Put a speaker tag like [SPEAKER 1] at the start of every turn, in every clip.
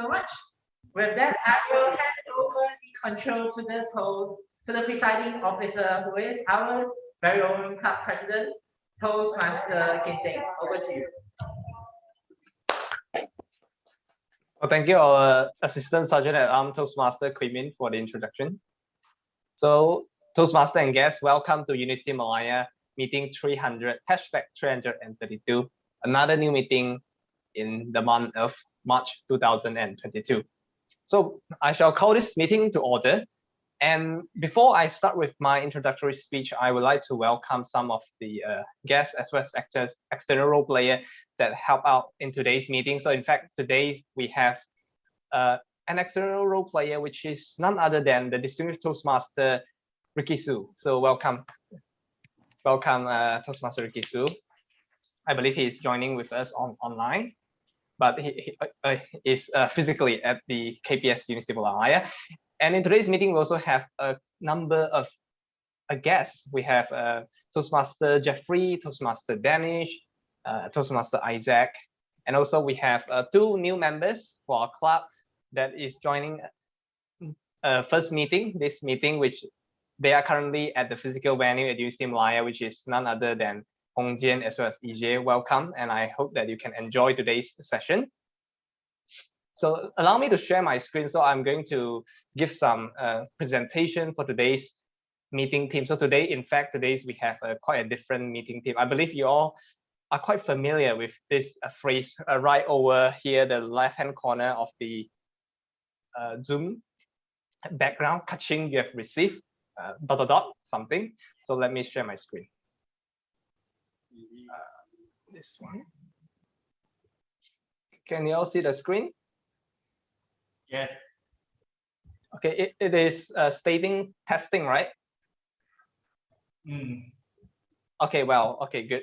[SPEAKER 1] So much. With that, I will hand over the control to the presiding officer, who is our very own club president, Toastmaster Ginting. Over to you.
[SPEAKER 2] Well, thank you, our Assistant Sergeant at Arms Toastmaster Hui-Min, for the introduction. So, Toastmaster and guests, welcome to University of Malaya meeting 300, hashtag 332, another new meeting in the month of March 2022. So I shall call this meeting to order. And before I start with my introductory speech, I would like to welcome some of the guests as well as actors, external role player that help out in today's meeting. So in fact, today we have an external role player, which is none other than the distinguished Toastmaster Ricky Su. So welcome, Toastmaster Ricky Su. I believe he is joining with us online, but he is physically at the KPS University of Malaya. And in today's meeting, we also have a number of guests. We have Toastmaster Jeffrey, Toastmaster Danish, Toastmaster Isaac, and also we have 2 new members for our club that is joining this meeting, which they are currently at the physical venue at University of Malaya, which is none other than Hong Jian as well as 𝐿𝐸. Welcome, and I hope that you can enjoy today's session. So allow me to share my screen. So I'm going to give some presentation for today's meeting team. So today, in fact, we have quite a different meeting team. I believe you all are quite familiar with this phrase right over here, the left-hand corner of the Zoom background. 𝐿𝐸 you have received something. So let me share my screen. This one. Can you all see the screen?
[SPEAKER 1] Yes.
[SPEAKER 2] Okay, it is stating testing, right? Okay, well, okay, good.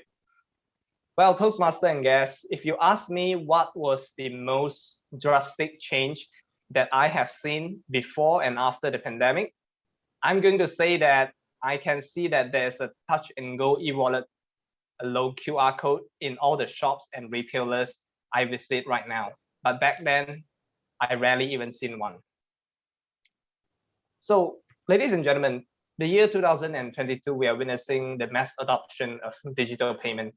[SPEAKER 2] Well, Toastmaster and guests, if you ask me what was the most drastic change that I have seen before and after the pandemic, I'm going to say that I can see that there's a touch and go e-wallet, a low QR code in all the shops and retailers I visit right now. But back then, I rarely even seen one. So, ladies and gentlemen, the year 2022, we are witnessing the mass adoption of digital payment.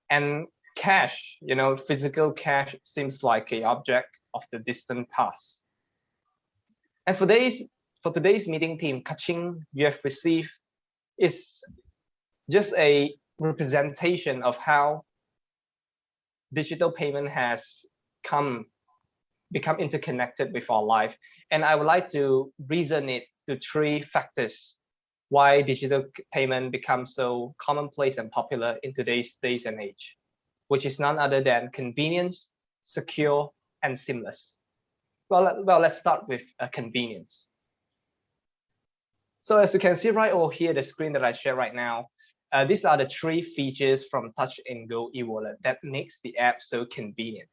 [SPEAKER 2] And cash, physical cash seems like an object of the distant past. And for today's meeting team, 𝐿𝐸 you have received is just a representation of how digital payment has become interconnected with our life. And I would like to reason it to 3 factors why digital payment becomes so commonplace and popular in today's days and age, which is none other than convenience, secure, and seamless. Well, let's start with convenience. So as you can see right over here, the screen that I share right now, these are the 3 features from Touch and Go e-wallet that makes the app so convenient.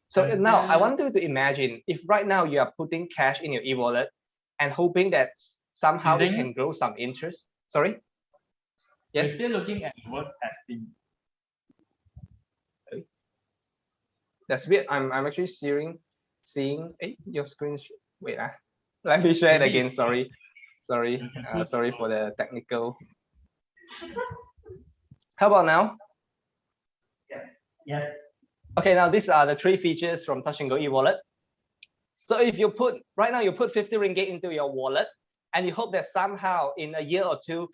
[SPEAKER 2] So now I want you to imagine if right now you are putting cash in your e-wallet and hoping that somehow it can grow some interest. Sorry? Yes?
[SPEAKER 1] We're still looking at the word testing.
[SPEAKER 2] That's weird. I'm actually seeing your screen. Wait, let me share it again. Sorry for the technical. How about now?
[SPEAKER 1] Yes.
[SPEAKER 2] Okay, now these are the 3 features from Touch and Go e-wallet. So if you put 50 ringgit into your wallet, and you hope that somehow in a year or 2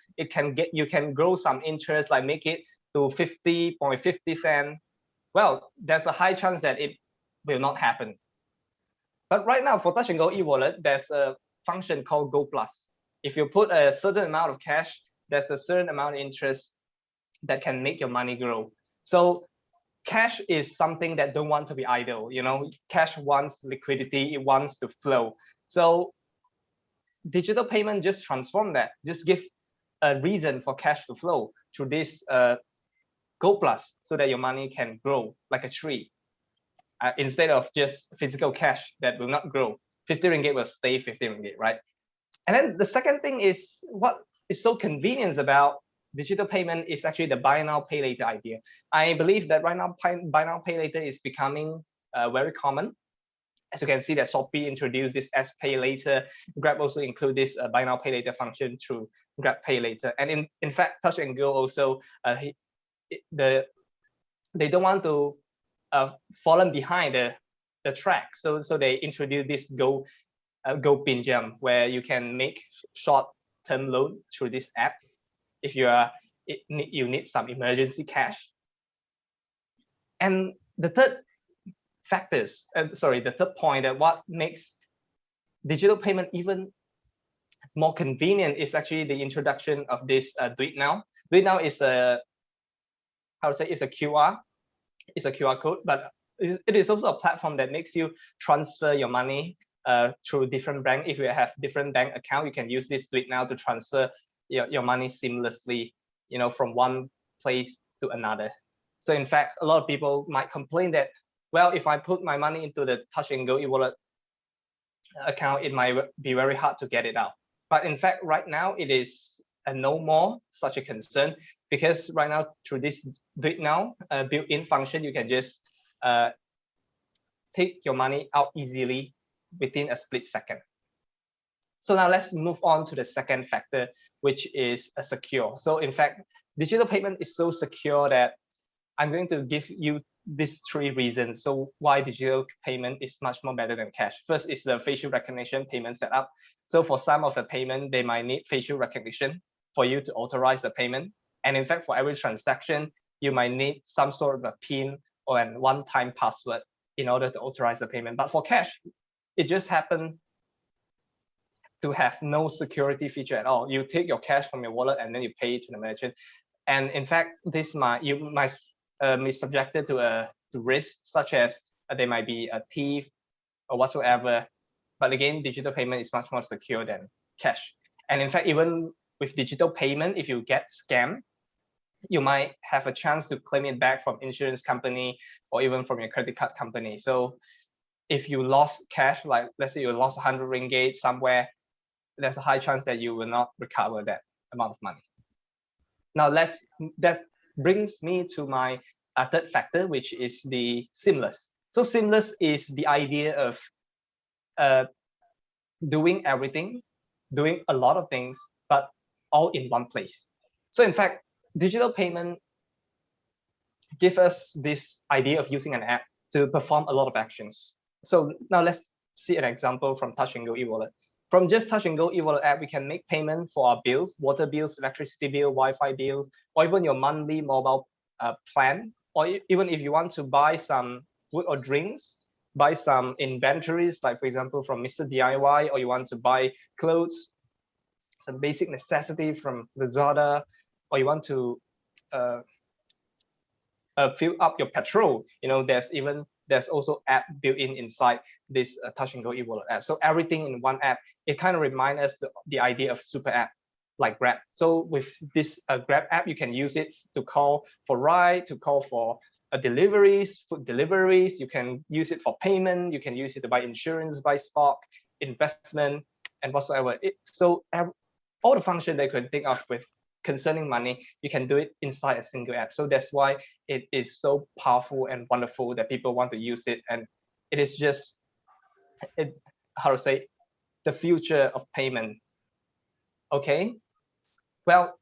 [SPEAKER 2] you can grow some interest, like make it to 50.50 cents. Well, there's a high chance that it will not happen. But right now for Touch and Go e-wallet, there's a function called Go Plus. If you put a certain amount of cash, there's a certain amount of interest that can make your money grow. So cash is something that don't want to be idle. Cash wants liquidity, it wants to flow. So digital payment just transform that, just give a reason for cash to flow through this Go Plus, so that your money can grow like a tree, instead of just physical cash that will not grow. 50 ringgit will stay 50 ringgit, right? And then the second thing is, what is so convenient about digital payment is actually the buy now, pay later idea. I believe that right now, buy now, pay later is becoming very common. as you can see that Shopee introduced this as pay later. Grab also include this buy now pay later function through Grab Pay Later. And in fact, Touch and Go also they don't want to fallen behind the track. So they introduced this 𝐿𝐻𝐻 where you can make short-term loan through this app if you need some emergency cash. And the third point that what makes digital payment even more convenient is actually the introduction of this Do It Now. Do It Now is a QR. It's a QR code, but it is also a platform that makes you transfer your money through different bank. If you have different bank account, you can use this Do It Now to transfer your money seamlessly, from one place to another. So in fact, a lot of people might complain that, well, if I put my money into the Touch and Go e-wallet account, it might be very hard to get it out. But in fact, right now it is no more such a concern, because right now through this Do It Now built-in function, you can just take your money out easily within a split second. So now let's move on to the second factor, which is secure. So in fact, digital payment is so secure that I'm going to give you these three reasons. So why digital payment is much more better than cash. First is the facial recognition payment setup. So for some of the payment, they might need facial recognition for you to authorize the payment. And in fact, for every transaction, you might need some sort of a PIN or a one-time password in order to authorize the payment. But for cash, it just happened to have no security feature at all. You take your cash from your wallet and then you pay it to the merchant. And in fact, you might be subjected to risk, such as they might be a thief or whatsoever. But again, digital payment is much more secure than cash. And in fact, even with digital payment, if you get scammed, you might have a chance to claim it back from insurance company or even from your credit card company. So if you lost cash, like let's say you lost 100 ringgit somewhere, there's a high chance that you will not recover that amount of money. Now that brings me to my third factor, which is the seamless. So seamless is the idea of doing everything, doing a lot of things, but all in one place. So in fact, digital payment gives us this idea of using an app to perform a lot of actions. So now let's see an example from Touch and Go e-wallet. From just Touch and Go e-wallet app, we can make payment for our bills, water bills, electricity bill, Wi-Fi bill, or even your monthly mobile plan, or even if you want to buy some food or drinks, buy some inventories, like for example, from Mr. DIY, or you want to buy clothes, some basic necessity from Lazada, or you want to fill up your petrol. There's also app built inside this Touch and Go e-wallet app. So everything in one app. It kind of reminds us the idea of super app like Grab. So with this Grab app, you can use it to call for ride, to call for deliveries, food deliveries. You can use it for payment. You can use it to buy insurance, buy stock, investment, and whatsoever. All the function that you can think of with concerning money, you can do it inside a single app. So that's why it is so powerful and wonderful that people want to use it. And it is just, the future of payment. Okay. Well,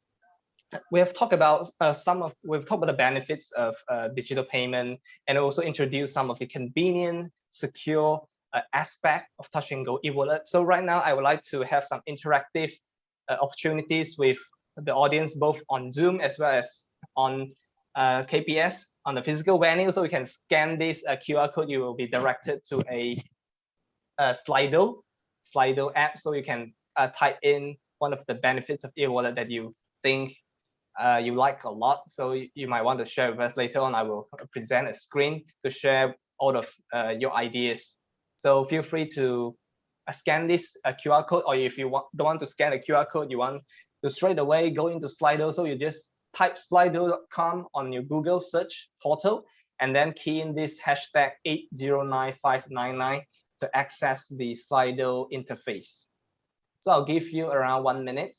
[SPEAKER 2] we have talked about the benefits of digital payment, and also introduced some of the convenient, secure aspect of Touch and Go e-wallet. So right now, I would like to have some interactive opportunities with the audience, both on Zoom as well as on KPS on the physical venue. So we can scan this QR code. You will be directed to a Slido app, so you can type in one of the benefits of e-wallet that you think you like a lot. So you might want to share with us later on. I will present a screen to share all of your ideas. So feel free to scan this QR code, or if you don't want to scan the QR code, you want to straight away go into Slido. So you just type slido.com on your Google search portal, and then key in this hashtag 809599 to access the Slido interface. So I'll give you around 1 minute.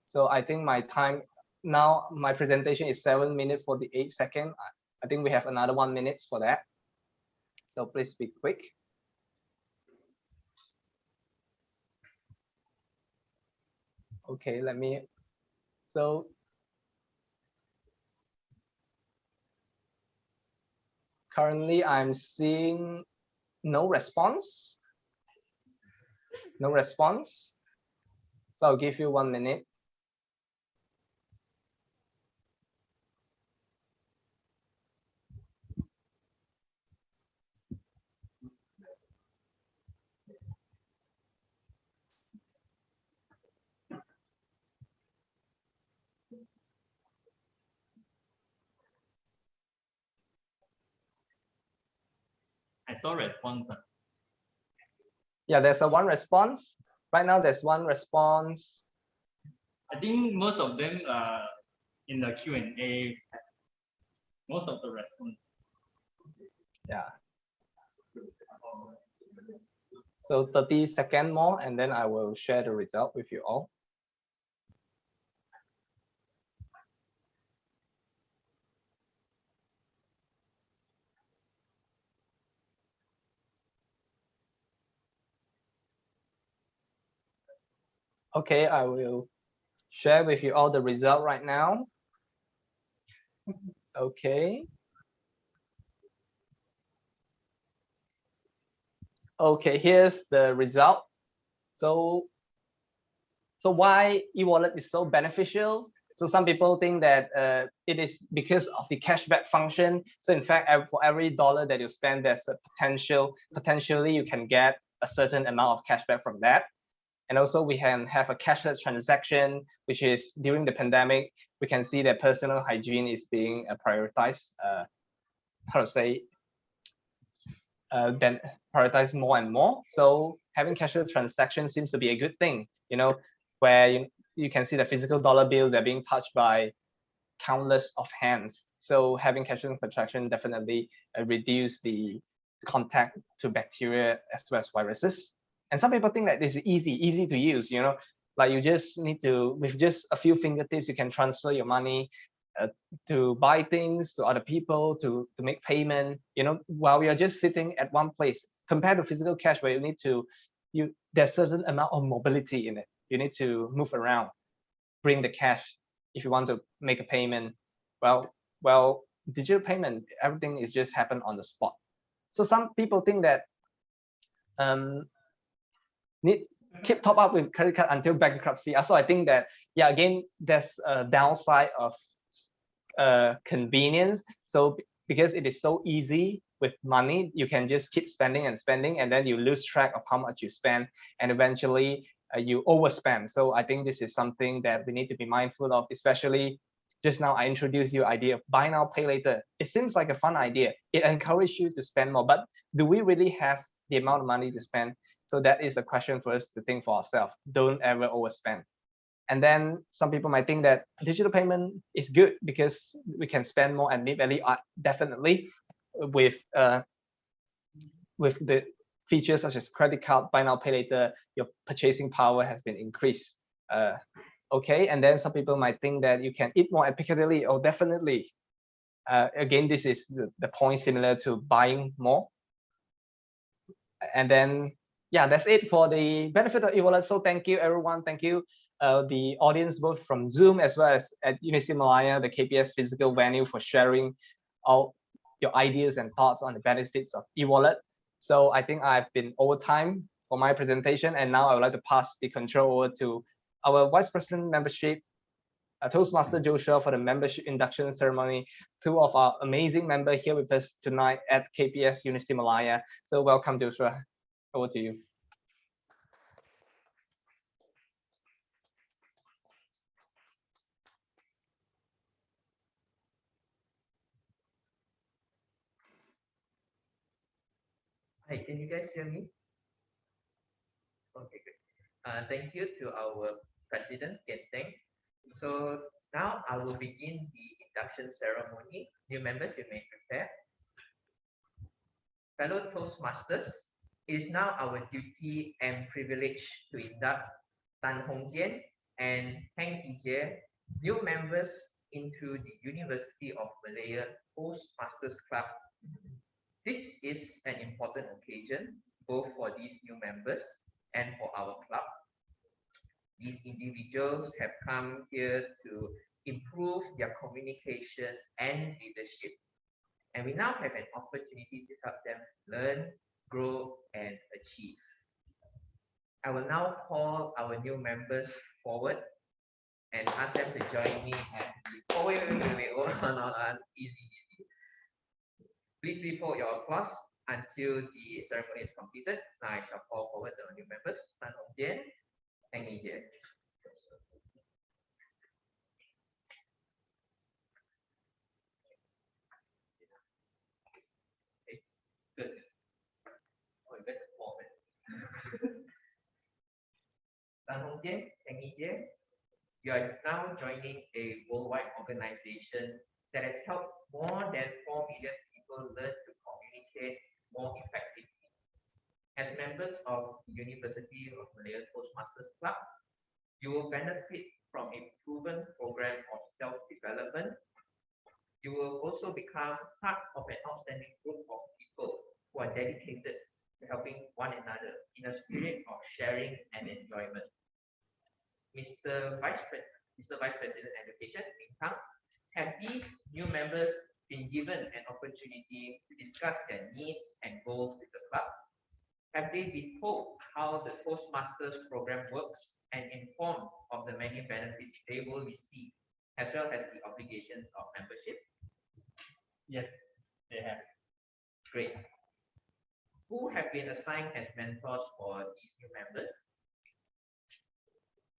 [SPEAKER 2] So I think my time now, my presentation is 7 minutes 48 seconds. I think we have another 1 minute for that. So please be quick. Okay, let me. So currently I'm seeing no response. No response. So I'll give you 1 minute.
[SPEAKER 3] I saw response.
[SPEAKER 2] Yeah, there's a 1 response. Right now, there's 1 response.
[SPEAKER 3] I think most of them are in the Q&A. Most of the response.
[SPEAKER 2] Yeah. So 30 seconds more, and then I will share the result with you all. Okay, I will share with you all the result right now. Okay. Okay, here's the result. So why e-wallet is so beneficial? So some people think that it is because of the cashback function. So in fact, for every dollar that you spend, there's a potentially you can get a certain amount of cashback from that. And also we can have a cashless transaction, which is during the pandemic, we can see that personal hygiene is being prioritized. How to say? Then prioritize more and more. So having cashless transactions seems to be a good thing, you know, where you can see the physical dollar bills that are being touched by countless of hands. So having cashless transaction definitely reduce the contact to bacteria as well as viruses. And some people think that this is easy to use, you know, like you just need to, with just a few fingertips, you can transfer your money to buy things to other people, to make payment, you know, while we are just sitting at one place. Compared to physical cash, where you need to, there's certain amount of mobility in it. You need to move around, bring the cash if you want to make a payment. Well, digital payment, everything is just happen on the spot. So some people think that need keep top up with credit card until bankruptcy. So I think that, yeah, again, there's a downside of convenience. So because it is so easy with money, you can just keep spending and spending, and then you lose track of how much you spend, and eventually you overspend. So I think this is something that we need to be mindful of, especially just now I introduced you idea of buy now, pay later. It seems like a fun idea. It encourages you to spend more, but do we really have the amount of money to spend? So that is a question for us to think for ourselves. Don't ever overspend. And then some people might think that digital payment is good because we can spend more and maybe definitely with the features such as credit card, buy now, pay later, your purchasing power has been increased. Okay, and then some people might think that you can eat more at Piccadilly. Oh, definitely. Again, this is the point similar to buying more. And then, yeah, that's it for the benefit of e-wallet. So thank you, everyone. Thank you, the audience, both from Zoom as well as at University of Malaya, the KPS physical venue, for sharing all your ideas and thoughts on the benefits of e-wallet. So I think I've been over time for my presentation, and now I would like to pass the control over to our Vice President Membership, Toastmaster Joshua, for the membership induction ceremony. 2 of our amazing members here with us tonight at KPS University Malaya. So welcome, Joshua. Over to you.
[SPEAKER 1] Hi, can you guys hear me? Okay, good. Thank you to our President, 𝐿𝐴. So now I will begin the induction ceremony. New members, you may prepare. Fellow Toastmasters, it is now our duty and privilege to induct Tan Hong Jian and 𝐿𝐴, new members into the University of Malaya Toastmasters Club. This is an important occasion both for these new members and for our club. These individuals have come here to improve their communication and leadership. And we now have an opportunity to help them learn, grow, and achieve. I will now call our new members forward and ask them to join me at the... Oh, wait, hold on. Easy. Please withhold your applause until the ceremony is completed. Now I shall call forward the new members, 𝐿𝐻𝐿𝐻𝐿 and 𝐿𝐻𝐿𝐻𝐿. Okay, good. Oh, you guys are forward. 𝐿𝐻𝐿𝐻𝐿 and 𝐿𝐻𝐿𝐻𝐿, you are now joining a worldwide organization that has helped more than 4 million people learn to communicate more effectively. As members of the University of Malaya Toastmasters Club, you will benefit from a proven program of self-development. You will also become part of an outstanding group of people who are dedicated to helping one another in a spirit of sharing and enjoyment. Mr. Vice President Education, 𝐿𝐻𝐿, have these new members been given an opportunity to discuss their needs and goals with the club? Have they been told how the Toastmasters program works and informed of the many benefits they will receive, as well as the obligations of membership?
[SPEAKER 3] Yes, they have.
[SPEAKER 1] Great. Who have been assigned as mentors for these new members?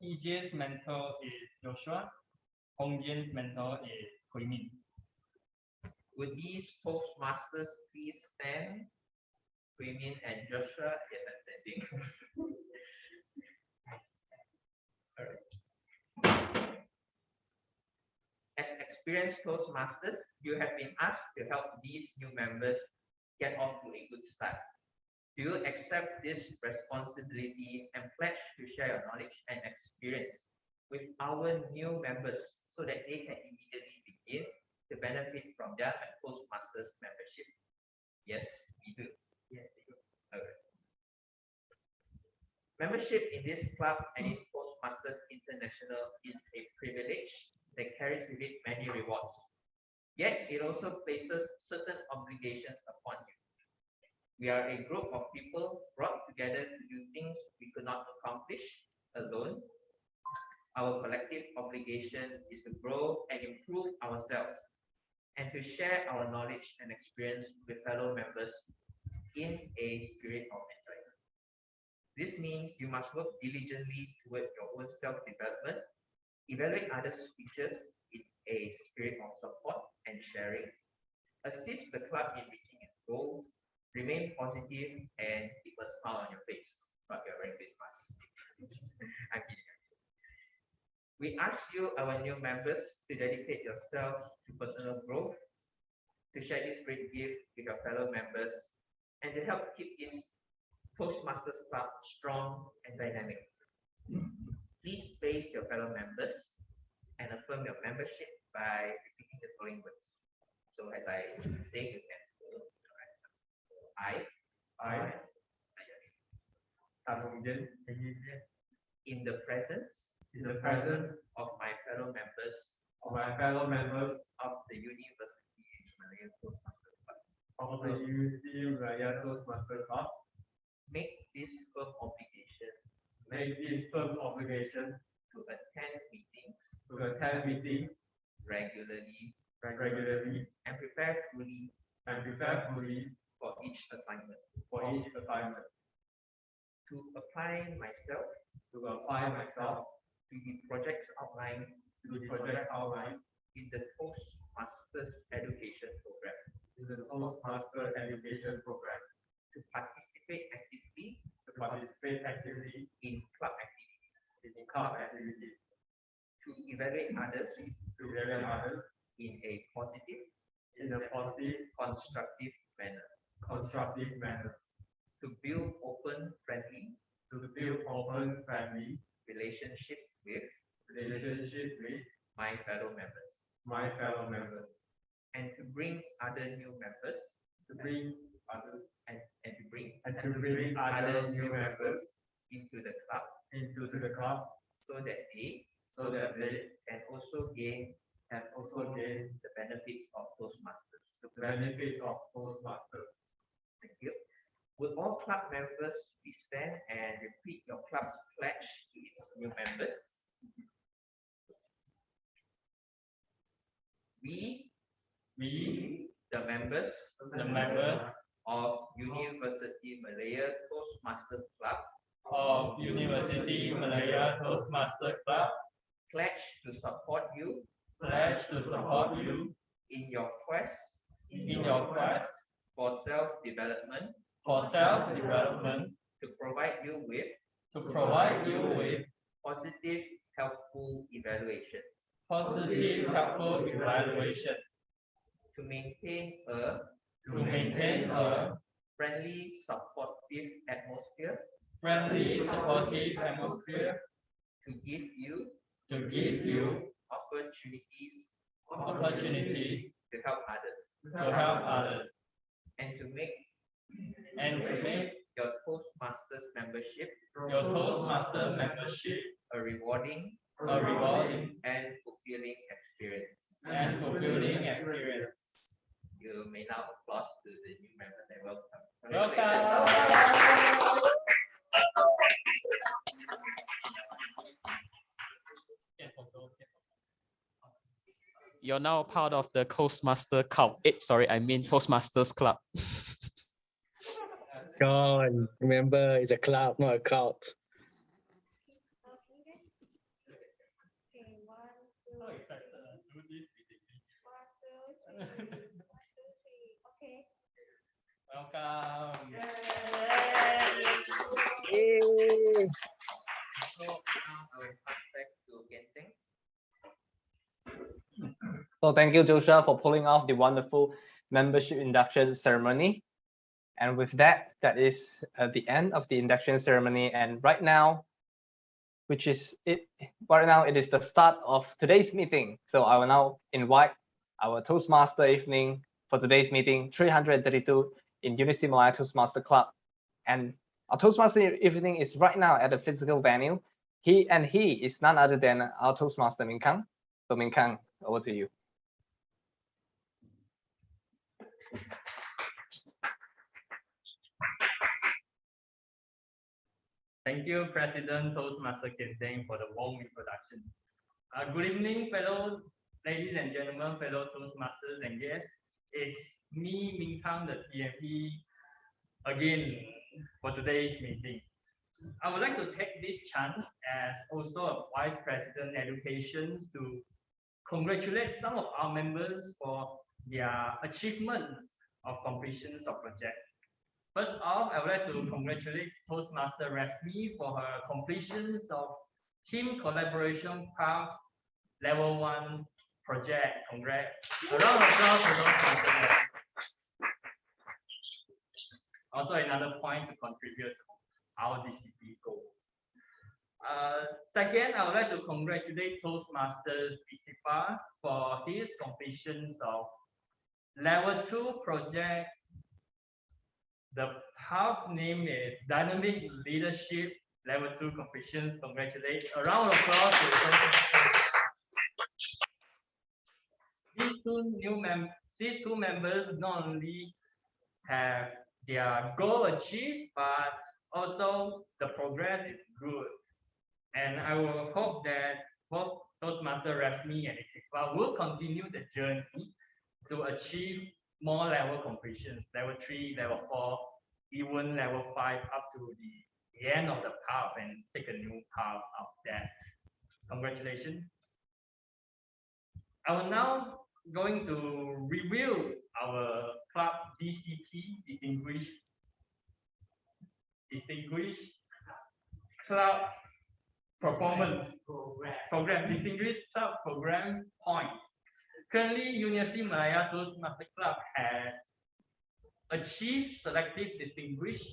[SPEAKER 3] 𝐿𝐻's mentor is Joshua. 𝐿𝐻's mentor is 𝐿𝐻.
[SPEAKER 1] Would these Toastmasters please stand? 𝐿𝐻 and Joshua, yes, I'm standing. All right. As experienced Toastmasters, you have been asked to help these new members get off to a good start. Do you accept this responsibility and pledge to share your knowledge and experience with our new members so that they can immediately begin to benefit from their Toastmasters membership? Yes, we do. Yes, we do. Okay. Membership in this club and in Toastmasters International is a privilege that carries with it many rewards. Yet it also places certain obligations upon you. We are a group of people brought together to do things we could not accomplish alone. Our collective obligation is to grow and improve ourselves and to share our knowledge and experience with fellow members in a spirit of enjoyment. This means you must work diligently toward your own self-development, evaluate others' speeches in a spirit of support and sharing, assist the club in reaching its goals, remain positive, and keep a smile on your face, but you're wearing face mask. I'm kidding. We ask you, our new members, to dedicate yourselves to personal growth, to share this great gift with your fellow members, and to help keep this Toastmasters Club strong and dynamic. Please face your fellow members and affirm your membership by repeating the following words. So as I say, you can I, in the presence of my fellow members of the University Malaya Toastmasters Club, make this firm obligation to attend meetings regularly and prepare fully for each assignment. To apply myself to the projects outlined in the Toastmasters education program. To participate actively in club activities. To evaluate others in a positive, constructive manner. To build open, friendly relationships with my fellow members. And to bring other new members into the club so that they can also gain the benefits of Toastmasters. Thank you. Would all club members please stand and repeat your club's pledge to its new members? We, the members of University Malaya Toastmasters Club, pledge to support you in your quest for self-development, to provide you with positive, helpful evaluations, to maintain a friendly, supportive atmosphere, to give you opportunities to help others, and to make your Toastmasters membership a rewarding and fulfilling experience. You may now applause to the new members and welcome.
[SPEAKER 4] You're now part of the Toastmaster Club. Toastmasters Club.
[SPEAKER 5] John, remember, it's a club, not a cult.
[SPEAKER 3] Welcome.
[SPEAKER 5] Yay.
[SPEAKER 1] So now I will pass back to Genting.
[SPEAKER 2] So thank you, Joshua, for pulling off the wonderful membership induction ceremony. And with that, that is the end of the induction ceremony. And right now, it is the start of today's meeting. So I will now invite our Toastmaster evening for today's meeting 332 in University Malaya Toastmaster Club. And our Toastmaster evening is right now at the physical venue. He is none other than our Toastmaster Minh Khang. So Minh Khang, over to you.
[SPEAKER 3] Thank you, President Toastmaster Genting, for the warm introduction. Good evening, fellow ladies and gentlemen, fellow Toastmasters and guests. It's me, Minh Khang, the TME, again for today's meeting. I would like to take this chance as also a Vice President Education to congratulate some of our members for their achievements of completions of projects. First off, I would like to congratulate Toastmaster Rasmi for her completions of Team Collaboration Craft Level 1 project. Congrats. A round of applause for those compliments. Also another point to contribute to our DCP goals. Second, I would like to congratulate Toastmasters Itifa for his completions of Level 2 project. The half name is Dynamic Leadership Level 2 completions. Congratulations. A round of applause to these two members not only have their goal achieved, but also the progress is good. And I will hope that both Toastmaster Rasmi and Itifa will continue the journey to achieve more level completions, level 3, level 4, even level 5 up to the end of the path and take a new path of that. Congratulations. I will now going to review our club DCP, Distinguished Club Performance Program, Distinguished Club Program points. Currently, University Malaya Toastmaster Club has achieved selective distinguished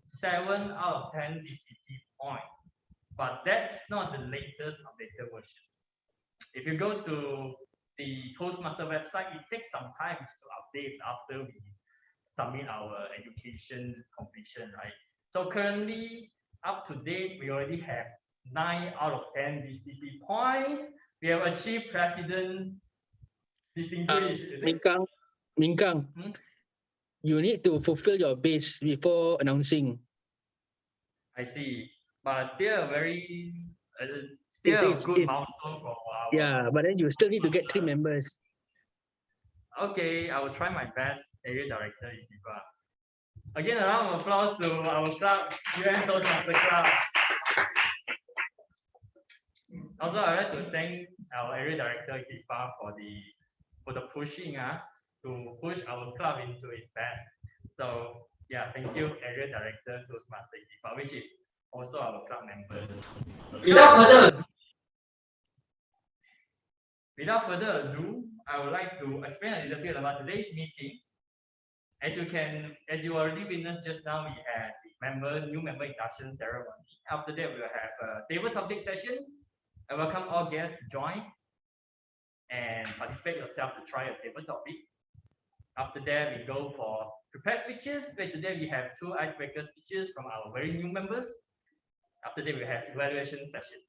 [SPEAKER 3] 7 out of 10 DCP points, but that's not the latest updated version. If you go to the Toastmaster website, it takes some time to update after we submit our education completion, right? So currently, up to date, we already have 9 out of 10 DCP points. We have achieved President Distinguished. is it?
[SPEAKER 5] Minkang,
[SPEAKER 3] Hmm?
[SPEAKER 5] you need to fulfill your base before announcing.
[SPEAKER 3] I see, but still very, still a
[SPEAKER 5] It's-
[SPEAKER 3] good
[SPEAKER 5] it's-
[SPEAKER 3] milestone for our.
[SPEAKER 5] Yeah, but then you still need to get 3 members.
[SPEAKER 3] Okay, I will try my best, Area Director Ikiba. Again, a round of applause to our club, UN Toastmaster Club. Also, I'd like to thank our Area Director Ikiba for the pushing to push our club into its best. So yeah, thank you, Area Director Toastmaster Ikiba, which is also our club members. Without further ado, I would like to explain a little bit about today's meeting. As you already witnessed just now, we had the new member induction ceremony. After that, we will have table topic sessions. I welcome all guests to join and participate yourself to try a table topic. After that, we go for prepared speeches, where today we have 2 icebreaker speeches from our very new members. After that, we have evaluation sessions.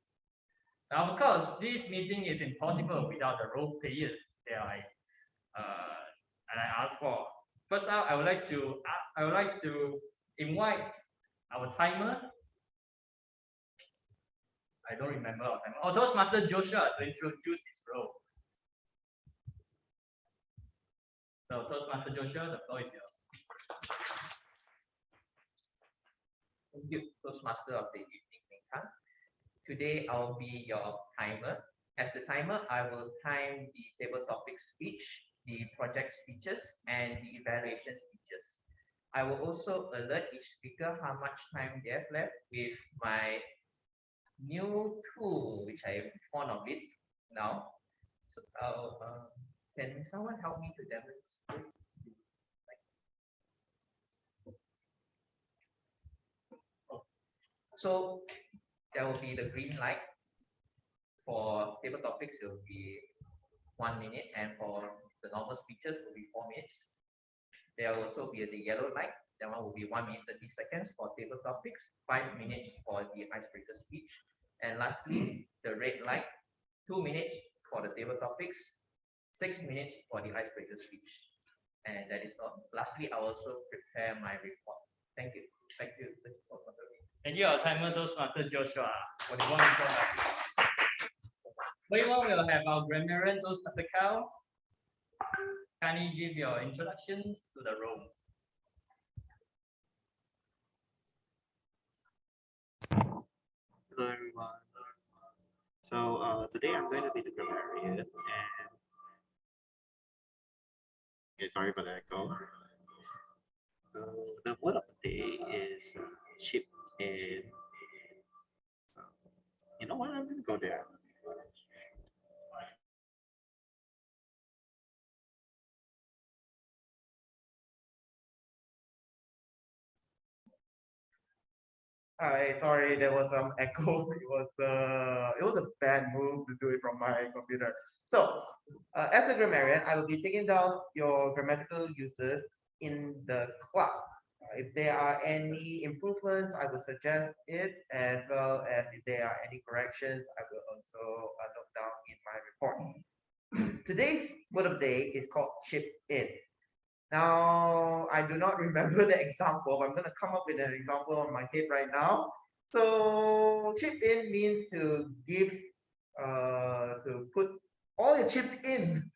[SPEAKER 3] Now, of course, this meeting is impossible without the role players that I asked for. First out, I would like to invite our timer. I don't remember our timer. Oh, Toastmaster Joshua to introduce his role. So, Toastmaster Joshua, the floor is yours.
[SPEAKER 1] Thank you, Toastmaster of the evening, Mingkang. Today I'll be your timer. As the timer, I will time the table topic speech, the project speeches, and the evaluation speeches. I will also alert each speaker how much time they have left with my new tool, which I am fond of it now. So, can someone help me to demonstrate? So there will be the green light. For table topics, it will be 1 minute, and for the normal speeches, it will be 4 minutes. There will also be the yellow light. That one will be 1 minute 30 seconds for table topics, 5 minutes for the icebreaker speech, and lastly, the red light, 2 minutes for the table topics, 6 minutes for the icebreaker speech, and that is all. Lastly, I will also prepare my report. Thank you. Thank you.
[SPEAKER 3] Thank you, our timer Toastmaster Joshua, for the one report. Moving on, we'll have our Grammarian Toastmaster 𝐿. Kindly give your introductions to the room.
[SPEAKER 6] Hello everyone. So today I'm going to be the Grammarian, and okay, sorry for the echo. So the word of the day is chip in. You know what? I'm going to go there.
[SPEAKER 7] Hi, sorry, there was some echo. It was a bad move to do it from my computer. So, as a grammarian, I will be taking down your grammatical uses in the club. If there are any improvements, I will suggest it, as well as if there are any corrections, I will also note down in my report. Today's word of the day is called chip in. Now, I do not remember the example, but I'm going to come up with an example on my head right now. So, chip in means to give, to put all your chips in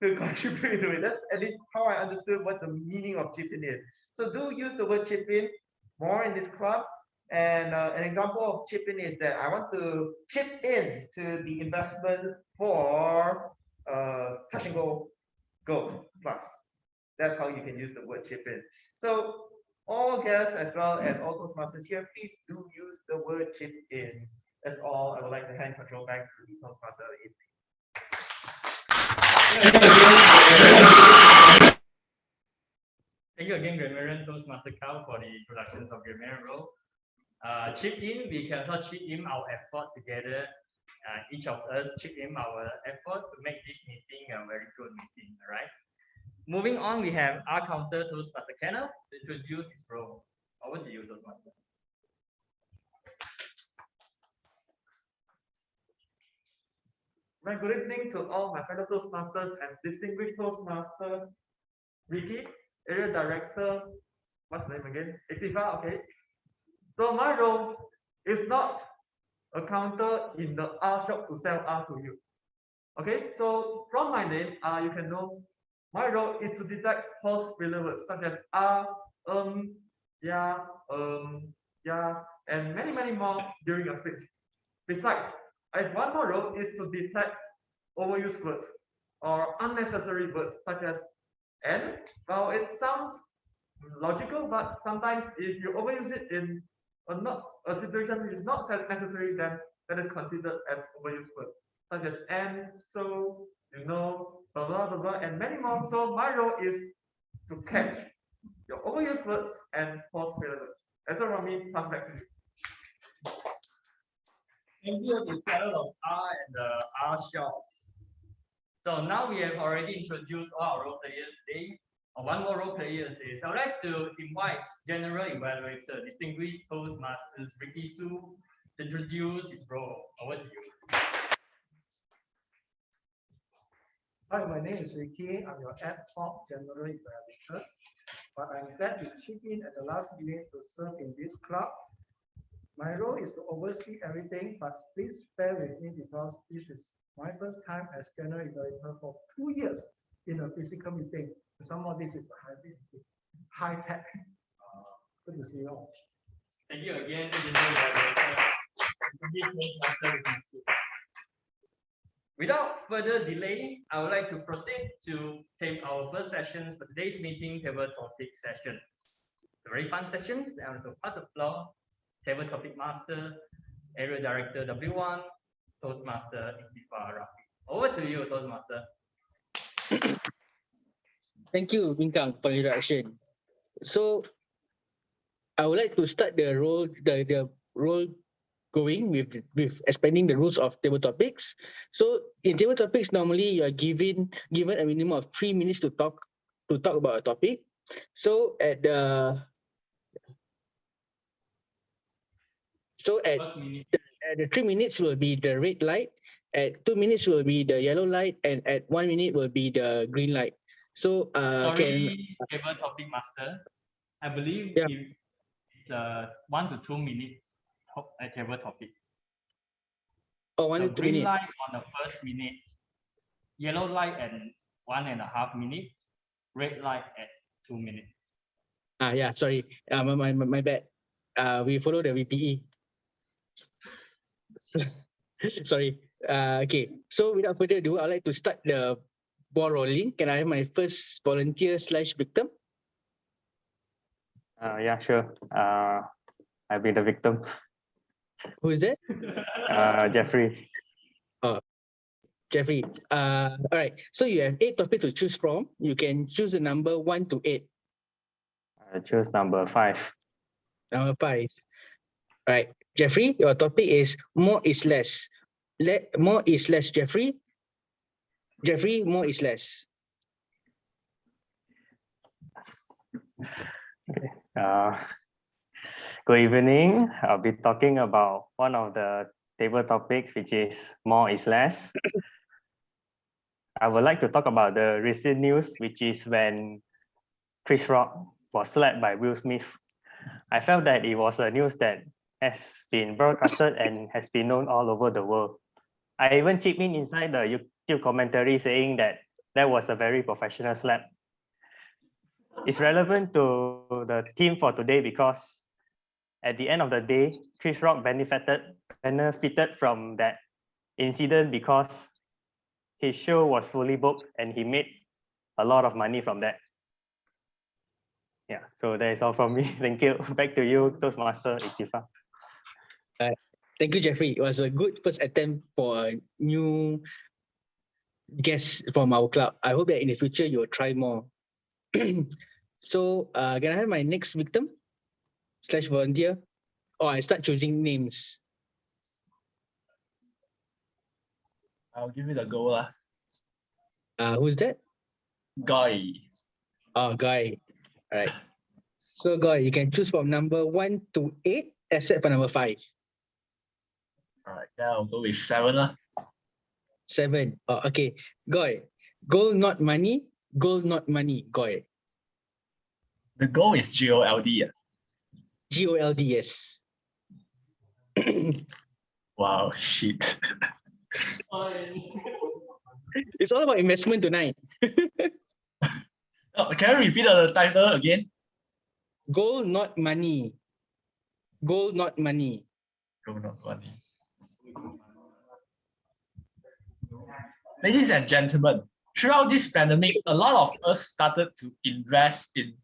[SPEAKER 7] to contribute to it. That's at least how I understood what the meaning of chip in is. So, do use the word chip in more in this club. And an example of chip in is that I want to chip in to the investment for 𝐿𝐿 Plus. That's how you can use the word chip in. So all guests as well as all Toastmasters here, please do use the word chip in. That's all. I would like to hand control back to the Toastmaster.
[SPEAKER 3] Thank you again, Grammarian Toastmaster 𝐿, for the introductions of Grammarian role. Chip in, we can also chip in our effort together. Each of us chip in our effort to make this meeting a very good meeting, all right? Moving on, we have our counter Toastmaster Kenneth to introduce his role. Over to you, Toastmaster.
[SPEAKER 7] My good evening to all my fellow Toastmasters and distinguished Toastmaster Ricky, Area Director, what's the name again? Activa, okay. So my role is not a counter in the R shop to sell R to you. Okay, so from my name, you can know my role is to detect false filler words such as yeah, yeah, and many more during your speech. Besides, I have one more role is to detect overused words or unnecessary words such as and. Well, it sounds logical, but sometimes if you overuse it in a situation which is not necessary, then that is considered as overused words such as and, so, you know, blah blah blah blah, and many more. So my role is to catch your overused words and false filler words. That's all from me. Pass back to you.
[SPEAKER 3] Thank you, the seller of R and the R shop. So now we have already introduced all our role players today. One more role player is I'd like to invite General Evaluator, distinguished Toastmasters Ricky Su, to introduce his role. Over to you.
[SPEAKER 8] Hi, my name is Ricky. I'm your ad hoc general evaluator, but I'm glad to chip in at the last minute to serve in this club. My role is to oversee everything, but please bear with me because this is my first time as general evaluator for 2 years in a physical meeting. Some of this is high tech. Good to see you all.
[SPEAKER 3] Thank you again, General Evaluator. Without further delay, I would like to proceed to take our first sessions for today's meeting, table topic session. A very fun session. I want to pass the floor. Table topic master, area director W1, Toastmaster Activa. Over to you, Toastmaster.
[SPEAKER 5] Thank you, Minkang, for the introduction. So I would like to start the role going with explaining the rules of table topics. So in table topics, normally you are given a minimum of 3 minutes to talk about a topic. So at the the 3 minutes will be the red light, at 2 minutes will be the yellow light, and at 1 minute will be the green light. So
[SPEAKER 3] Sorry, table topic master. I believe it's 1 to 2 minutes at table topic.
[SPEAKER 5] Oh, 1 to 2
[SPEAKER 3] green
[SPEAKER 5] minutes.
[SPEAKER 3] light on the first minute, yellow light at 1.5 minutes, red light at 2 minutes.
[SPEAKER 5] Yeah, sorry. My bad. We follow the VPE. Sorry. Okay. So without further ado, I'd like to start the ball rolling. Can I have my first volunteer / victim?
[SPEAKER 9] Yeah, sure. I'll be the victim.
[SPEAKER 5] Who is that?
[SPEAKER 9] Jeffrey.
[SPEAKER 5] Oh, Jeffrey. All right. So you have 8 topics to choose from. You can choose the number 1 to 8.
[SPEAKER 9] I choose number 5.
[SPEAKER 5] Number 5. All right. Jeffrey, your topic is more is less. More is less, Jeffrey. Jeffrey, more is less.
[SPEAKER 9] Okay. Good evening. I'll be talking about one of the table topics, which is more is less. I would like to talk about the recent news, which is when Chris Rock was slapped by Will Smith. I felt that it was a news that has been broadcasted and has been known all over the world. I even chipped in inside the YouTube commentary saying that that was a very professional slap. It's relevant to the theme for today because at the end of the day, Chris Rock benefited from that incident because his show was fully booked and he made a lot of money from that. Yeah, so that is all from me. Thank you. Back to you, Toastmaster Activa.
[SPEAKER 5] Thank you, Jeffrey. It was a good first attempt for a new guest from our club. I hope that in the future you will try more. So can I have my next victim / volunteer? Or I start choosing names.
[SPEAKER 10] I'll give it a go lah.
[SPEAKER 5] Who's that?
[SPEAKER 10] Guy.
[SPEAKER 5] Oh, Guy. All right. So Guy, you can choose from number 1 to 8, except for number 5.
[SPEAKER 10] All right, then I'll go with 7 lah.
[SPEAKER 5] 7. Oh, okay. Goy. Gold not money. Gold not money. Goy.
[SPEAKER 10] The goal is GOLD.
[SPEAKER 5] GOLD, yes.
[SPEAKER 10] Wow, shit.
[SPEAKER 5] It's all about investment tonight.
[SPEAKER 10] Oh, can you repeat the title again?
[SPEAKER 5] Gold not money. Gold not money.
[SPEAKER 10] Goal not money. Ladies and gentlemen, throughout this pandemic, a lot of us started to invest in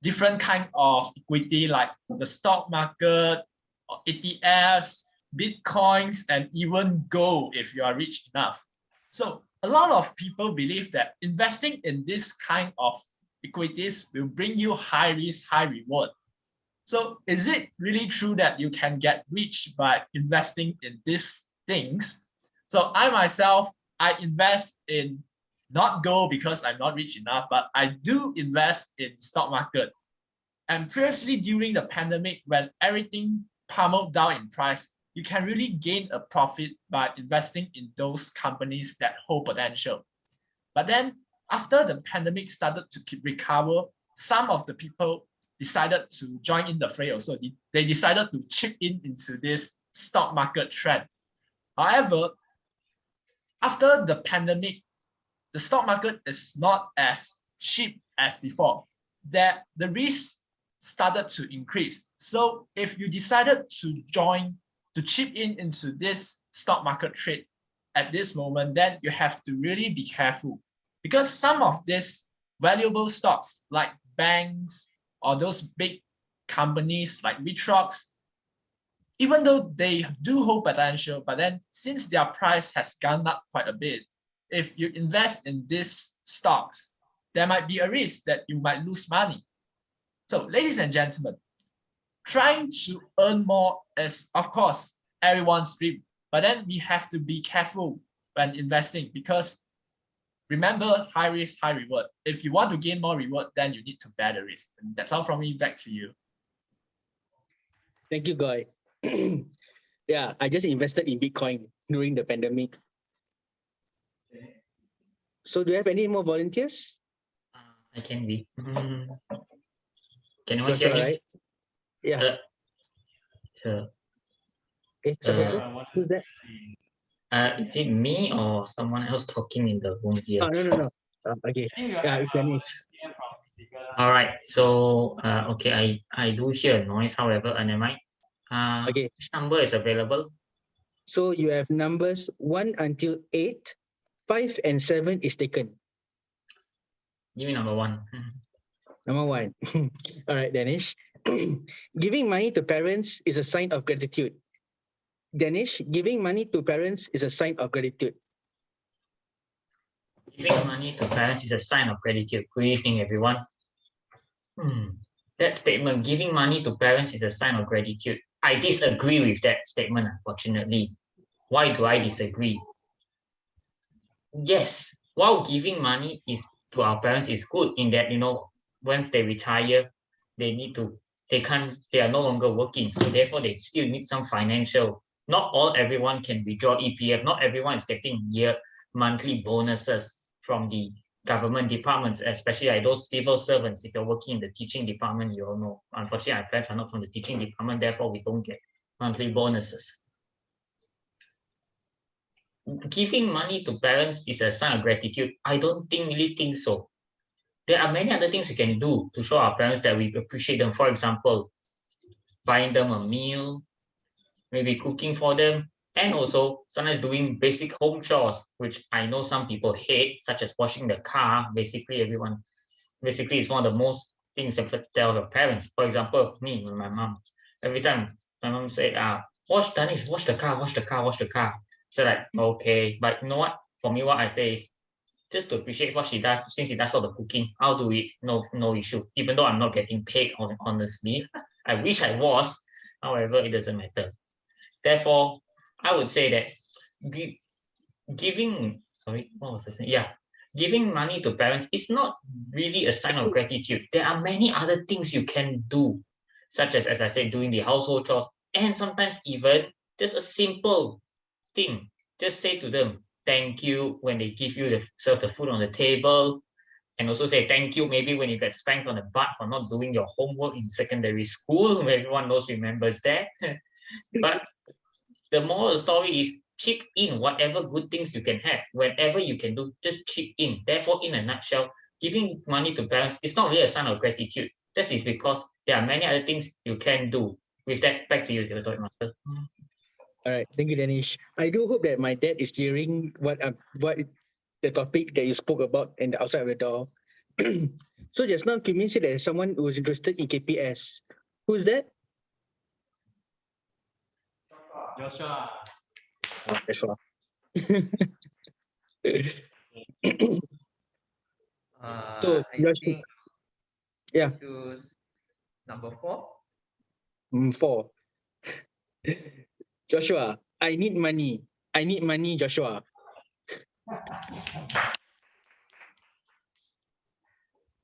[SPEAKER 10] different kind of equity like the stock market, or ETFs, Bitcoins, and even gold if you are rich enough. So a lot of people believe that investing in this kind of equities will bring you high risk, high reward. So is it really true that you can get rich by investing in these things? So I myself, I invest in not gold because I'm not rich enough, but I do invest in stock market. And previously during the pandemic, when everything pummeled down in price, you can really gain a profit by investing in those companies that hold potential. But then after the pandemic started to recover, some of the people decided to join in the fray also. They decided to chip in into this stock market trend. However, after the pandemic, the stock market is not as cheap as before. The risk started to increase. So if you decided to chip in into this stock market trade at this moment, then you have to really be careful, because some of these valuable stocks like banks or those big companies like Vitrox, even though they do hold potential, but then since their price has gone up quite a bit, if you invest in these stocks, there might be a risk that you might lose money. So ladies and gentlemen, trying to earn more is, of course, everyone's dream, but then we have to be careful when investing, because remember, high risk, high reward. If you want to gain more reward, then you need to bear the risk. And that's all from me. Back to you.
[SPEAKER 5] Thank you, Goy. Yeah, I just invested in Bitcoin during the pandemic. So do you have any more volunteers?
[SPEAKER 11] I can be. Can you hear
[SPEAKER 5] That's
[SPEAKER 11] me?
[SPEAKER 5] right. Yeah.
[SPEAKER 11] So,
[SPEAKER 5] Who's that?
[SPEAKER 11] is it me or someone else talking in the room here?
[SPEAKER 5] Oh, no. Okay. Yeah, it's Danish.
[SPEAKER 11] All right. So, okay, I do hear a noise. However, never mind.
[SPEAKER 5] Okay.
[SPEAKER 11] Which number is available?
[SPEAKER 5] So you have numbers 1 until 8. 5 and 7 is taken.
[SPEAKER 11] Give me number 1.
[SPEAKER 5] Number 1. All right, Danish. Giving money to parents is a sign of gratitude. Danish, giving money to parents is a sign of gratitude.
[SPEAKER 11] Giving money to parents is a sign of gratitude. Good evening, everyone. That statement, giving money to parents is a sign of gratitude. I disagree with that statement, unfortunately. Why do I disagree? Yes, while giving money to our parents is good in that, once they retire, they are no longer working. So therefore they still need some financial. Not everyone can withdraw EPF. Not everyone is getting monthly bonuses from the government departments, especially like those civil servants. If you're working in the teaching department, you all know. Unfortunately, our parents are not from the teaching department, therefore we don't get monthly bonuses. Giving money to parents is a sign of gratitude. I don't really think so. There are many other things we can do to show our parents that we appreciate them. For example, buying them a meal, maybe cooking for them, and also sometimes doing basic home chores, which I know some people hate, such as washing the car. Basically, it's one of the most things you tell your parents. For example, me and my mom, every time my mom say, wash the car. So like, okay, but you know what? For me, what I say is just to appreciate what she does. Since she does all the cooking, I'll do it. No issue. Even though I'm not getting paid, honestly, I wish I was. However, it doesn't matter. Therefore, I would say that giving money to parents is not really a sign of gratitude. There are many other things you can do, such as I said, doing the household chores, and sometimes even just a simple thing. Just say to them, thank you when they give you serve the food on the table, and also say thank you maybe when you get spanked on the butt for not doing your homework in secondary school. Everyone remembers that. But the moral of the story is chip in whatever good things you can have. Whenever you can do, just chip in. Therefore, in a nutshell, giving money to parents is not really a sign of gratitude. This is because there are many other things you can do. With that, back to you, the toy master.
[SPEAKER 5] All right, thank you, Danish. I do hope that my dad is hearing what the topic that you spoke about and outside of the door. So just now, Kim said that someone who was interested in KPS. Who's that?
[SPEAKER 3] Joshua.
[SPEAKER 5] Oh, Joshua. So,
[SPEAKER 1] I
[SPEAKER 5] Joshua,
[SPEAKER 1] think
[SPEAKER 5] yeah,
[SPEAKER 1] choose number 4.
[SPEAKER 5] 4. Joshua, I need money. I need money, Joshua.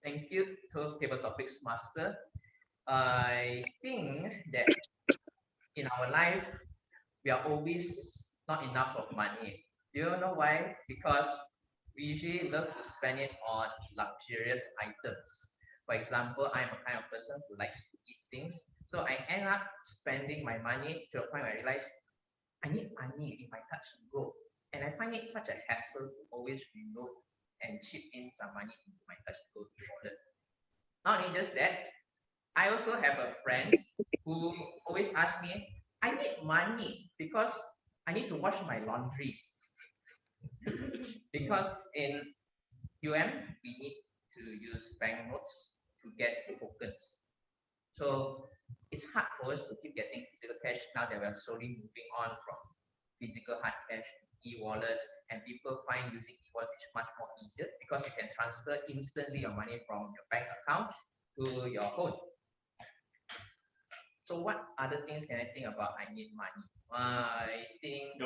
[SPEAKER 1] Thank you, Toast Table Topics Master. I think that in our life, we are always not enough of money. Do you know why? Because we usually love to spend it on luxurious items. For example, I'm a kind of person who likes to eat things. So I end up spending my money to the point where I realize I need money in my touch and go. And I find it such a hassle to always reload and chip in some money into my touch and go wallet. Not only just that, I also have a friend who always asks me, I need money because I need to wash my laundry. Because in we need to use banknotes to get tokens. So it's hard for us to keep getting physical cash now that we're slowly moving on from physical hard cash to e-wallets, and people find using e-wallets is much more easier because you can transfer instantly your money from your bank account to your phone. So what other things can I think about? I need money. I think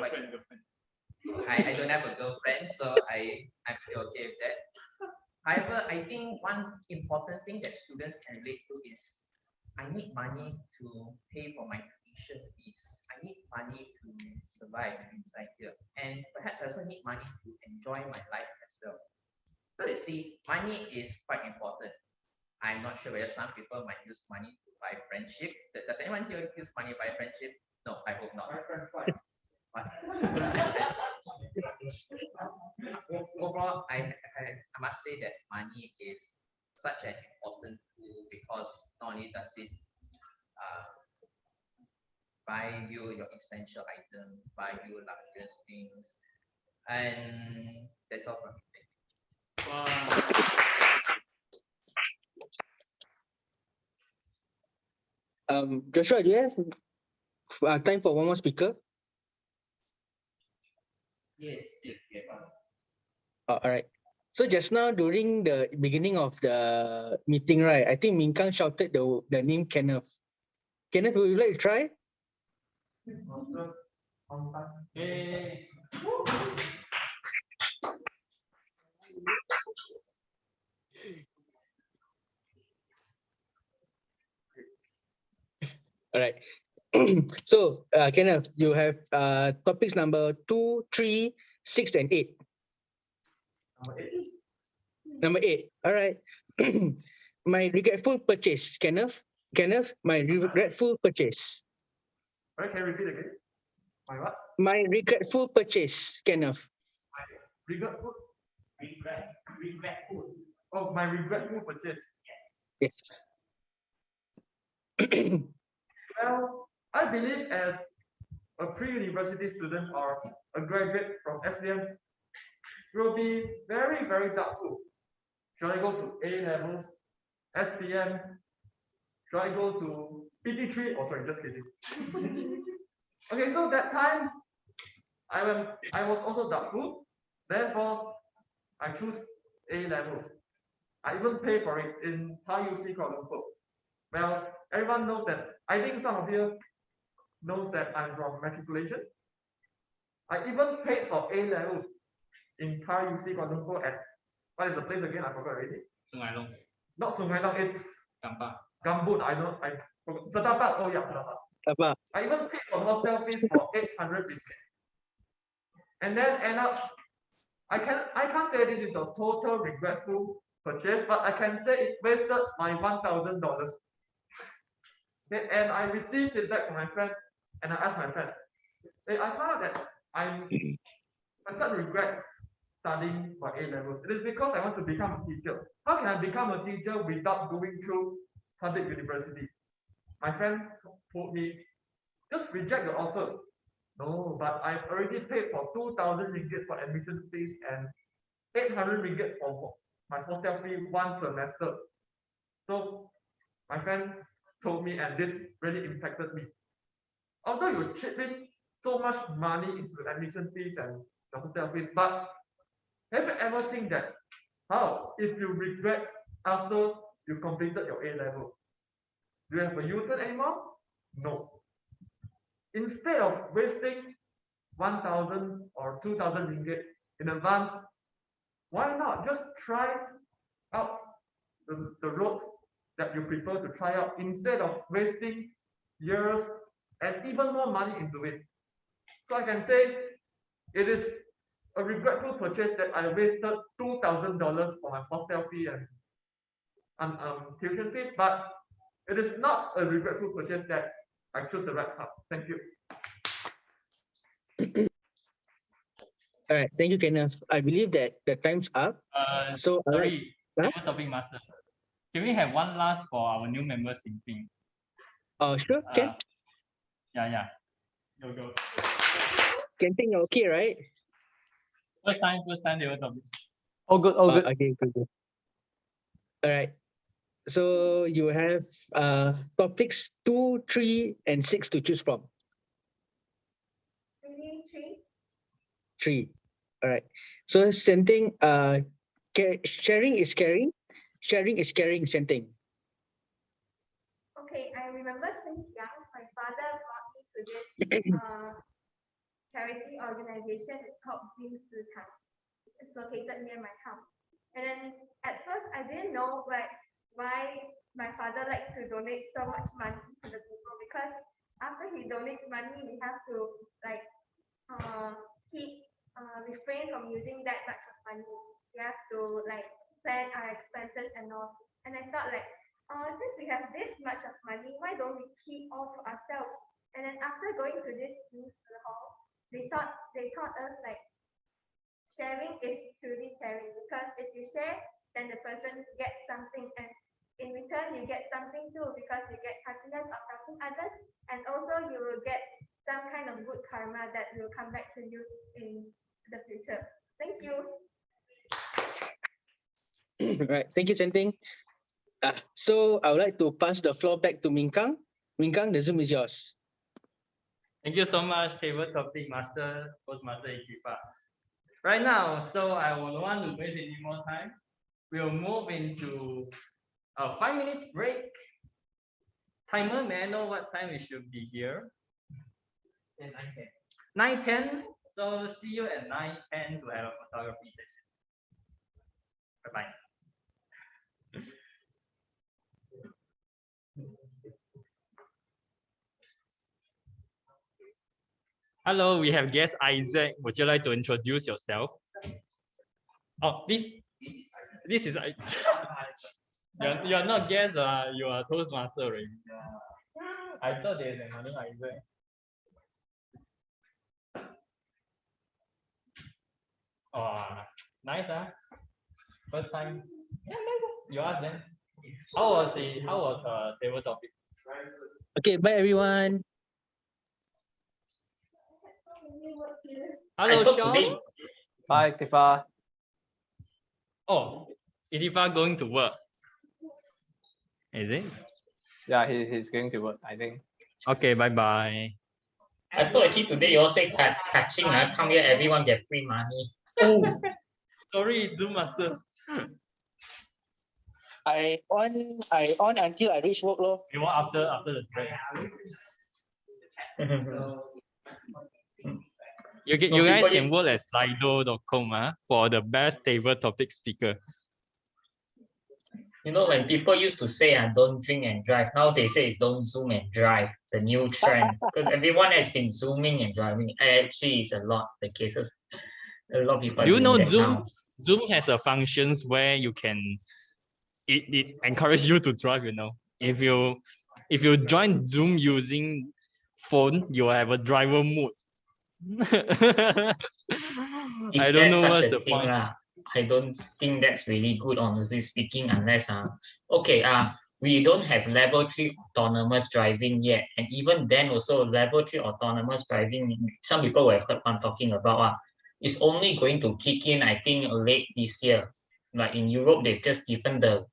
[SPEAKER 1] I don't have a girlfriend, so I'm still okay with that. However, I think one important thing that students can relate to is I need money to pay for my tuition fees. I need money to survive inside here. And perhaps I also need money to enjoy my life as well. So you see, money is quite important. I'm not sure whether some people might use money to buy friendship. Does anyone here use money to buy friendship? No, I hope not. Overall, I must say that money is such an important tool because not only does it buy you your essential items, buy you luxurious things, and that's all from me.
[SPEAKER 5] Joshua, do you have time for one more speaker?
[SPEAKER 1] Yes.
[SPEAKER 5] All right. So just now during the beginning of the meeting, right? I think Minkang shouted the name Kenneth. Kenneth, would you like to try?
[SPEAKER 3] Hey.
[SPEAKER 5] All right. So Kenneth, you have topics number 2, 3, 6, and 8. Number 8. All right. My regretful purchase, Kenneth. Kenneth, my regretful purchase.
[SPEAKER 7] All right, can you repeat again? My what?
[SPEAKER 5] My regretful purchase, Kenneth.
[SPEAKER 7] Regretful? Regretful. Oh, my regretful purchase.
[SPEAKER 5] Yes.
[SPEAKER 7] Well, I believe as a pre-university student or a graduate from SDM, will be very, very doubtful. Should I go to A levels, SPM? Should I go to PT3? Oh, sorry, just kidding. Okay, so that time, I was also doubtful. Therefore, I choose A level. I even pay for it in 𝐂𝐻𝐸 Kuala Lumpur. Well, everyone knows that. I think some of you knows that I'm from matriculation. I even paid for A levels in 𝐂𝐻𝐸 Kuala Lumpur at, what is the place again? I forgot already.
[SPEAKER 3] Sungai Long.
[SPEAKER 7] Not Sungai Long, it's
[SPEAKER 3] Gampang.
[SPEAKER 7] Gambut. I forgot. Setapat. Oh yeah, Setapat. I even paid for hostel fees for 800 ringgit. And then end up
[SPEAKER 3] I can't say this is a total regretful purchase, but I can say it wasted my $1,000. And I received it back from my friend, and I asked my friend, hey, I found out that I start to regret studying for A levels. It is because I want to become a teacher. How can I become a teacher without going through public university? My friend told me, just reject the offer. No, but I've already paid for 2,000 ringgit for admission fees and 800 ringgit for my hostel fee one semester. So my friend told me, and this really impacted me. Although you chip in so much money into admission fees and the hotel fees, but have you ever think that how if you regret after you completed your A level? Do you have a U-turn anymore? No. Instead of wasting 1,000 or 2,000 ringgit in advance, why not just try out the road that you prefer to try out instead of wasting years and even more money into it? So I can say it is a regretful purchase that I wasted $2,000 for my hostel fee and tuition fees, but it is not a regretful purchase that I chose the right path. Thank you.
[SPEAKER 5] All right, thank you, Kenneth. I believe that the time's up. So
[SPEAKER 3] Sorry,
[SPEAKER 5] Huh?
[SPEAKER 3] topic master. Can we have one last for our new member Simping?
[SPEAKER 5] Sure, can.
[SPEAKER 3] Yeah. Go.
[SPEAKER 5] Can think you're okay, right?
[SPEAKER 3] First time they were topic.
[SPEAKER 2] All good, all good.
[SPEAKER 5] Okay, good. All right. So you have topics 2, 3, and 6 to choose from.
[SPEAKER 12] Maybe 3.
[SPEAKER 5] 3. All right. So Senting, sharing is caring. Sharing is caring, Senting.
[SPEAKER 12] Okay, I remember since young, my father brought me to this charity organization. It's called 𝐵𝐨𝐬𝐴. It's located near my house. And then at first, I didn't know why my father likes to donate so much money to the people, because after he donates money, we have to refrain from using that much of money. We have to plan our expenses and all. And I thought since we have this much of money, why don't we keep all to ourselves? And then after going to this hall, they taught us sharing is truly caring, because if you share, then the person gets something, and in return you get something too, because you get happiness of helping others, and also you will get some kind of good karma that will come back to you in the future. Thank you.
[SPEAKER 5] Right, thank you, Senting. So I would like to pass the floor back to Minkang. Minkang, the Zoom is yours.
[SPEAKER 3] Thank you so much, table topic master, Toastmaster Ekipa. Right now, so I won't want to waste any more time. We'll move into a 5-minute break. Timer, may I know what time we should be here? 9:10. So see you at 9:10 to have a photography session. Bye-bye. Hello, we have guest Isaac. Would you like to introduce yourself? Oh, this is you're not guest, you are Toastmaster already. I thought there's another Isaac. Oh, nice, huh? First time. You ask them. How was table topic?
[SPEAKER 5] Okay, bye everyone.
[SPEAKER 3] Hello, Sean.
[SPEAKER 2] Bye, Tifa.
[SPEAKER 3] Oh, Itifa going to work. Is it?
[SPEAKER 2] Yeah, he's going to work, I think.
[SPEAKER 3] Okay, bye-bye.
[SPEAKER 11] I thought actually today you all say touching, come here, everyone get free money.
[SPEAKER 3] Oh, sorry, Zoom Master.
[SPEAKER 5] I on until I reach work, lor.
[SPEAKER 3] You want after the break? You guys can work at slido.com for the best table topic speaker.
[SPEAKER 11] You know, when people used to say, don't drink and drive, now they say it's don't zoom and drive, the new trend. Because everyone has been zooming and driving. Actually, it's a lot, the cases. A lot of people
[SPEAKER 10] Do you know
[SPEAKER 11] doing that
[SPEAKER 10] Zoom?
[SPEAKER 11] now.
[SPEAKER 10] Zoom has a functions where you can it encourage you to drive, you know. If you join Zoom using phone, you have a driver mode.
[SPEAKER 11] If
[SPEAKER 10] I don't
[SPEAKER 11] that's
[SPEAKER 10] know
[SPEAKER 11] such
[SPEAKER 10] what's
[SPEAKER 11] a
[SPEAKER 10] the
[SPEAKER 11] thing,
[SPEAKER 10] point.
[SPEAKER 11] I don't think that's really good, honestly speaking, unless okay, we don't have level 3 autonomous driving yet. And even then also level 3 autonomous driving, some people will have heard what I'm talking about. It's only going to kick in, I think, late this year. Like in Europe, they've just given the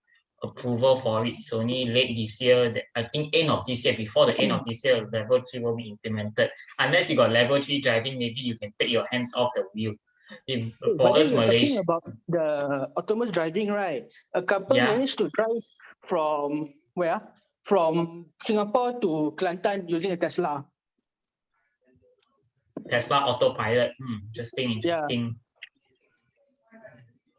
[SPEAKER 11] approval for it. It's only late this year. I think end of this year, before the end of this year, level 3 will be implemented. Unless you got level 3 driving, maybe you can take your hands off the wheel. If
[SPEAKER 5] But
[SPEAKER 11] for
[SPEAKER 5] then
[SPEAKER 11] us
[SPEAKER 5] you're talking
[SPEAKER 11] Malaysia,
[SPEAKER 5] about the autonomous driving, right? A couple
[SPEAKER 11] Yeah.
[SPEAKER 5] managed to drive from where? From Singapore to Kelantan using a Tesla.
[SPEAKER 11] Tesla autopilot. Interesting.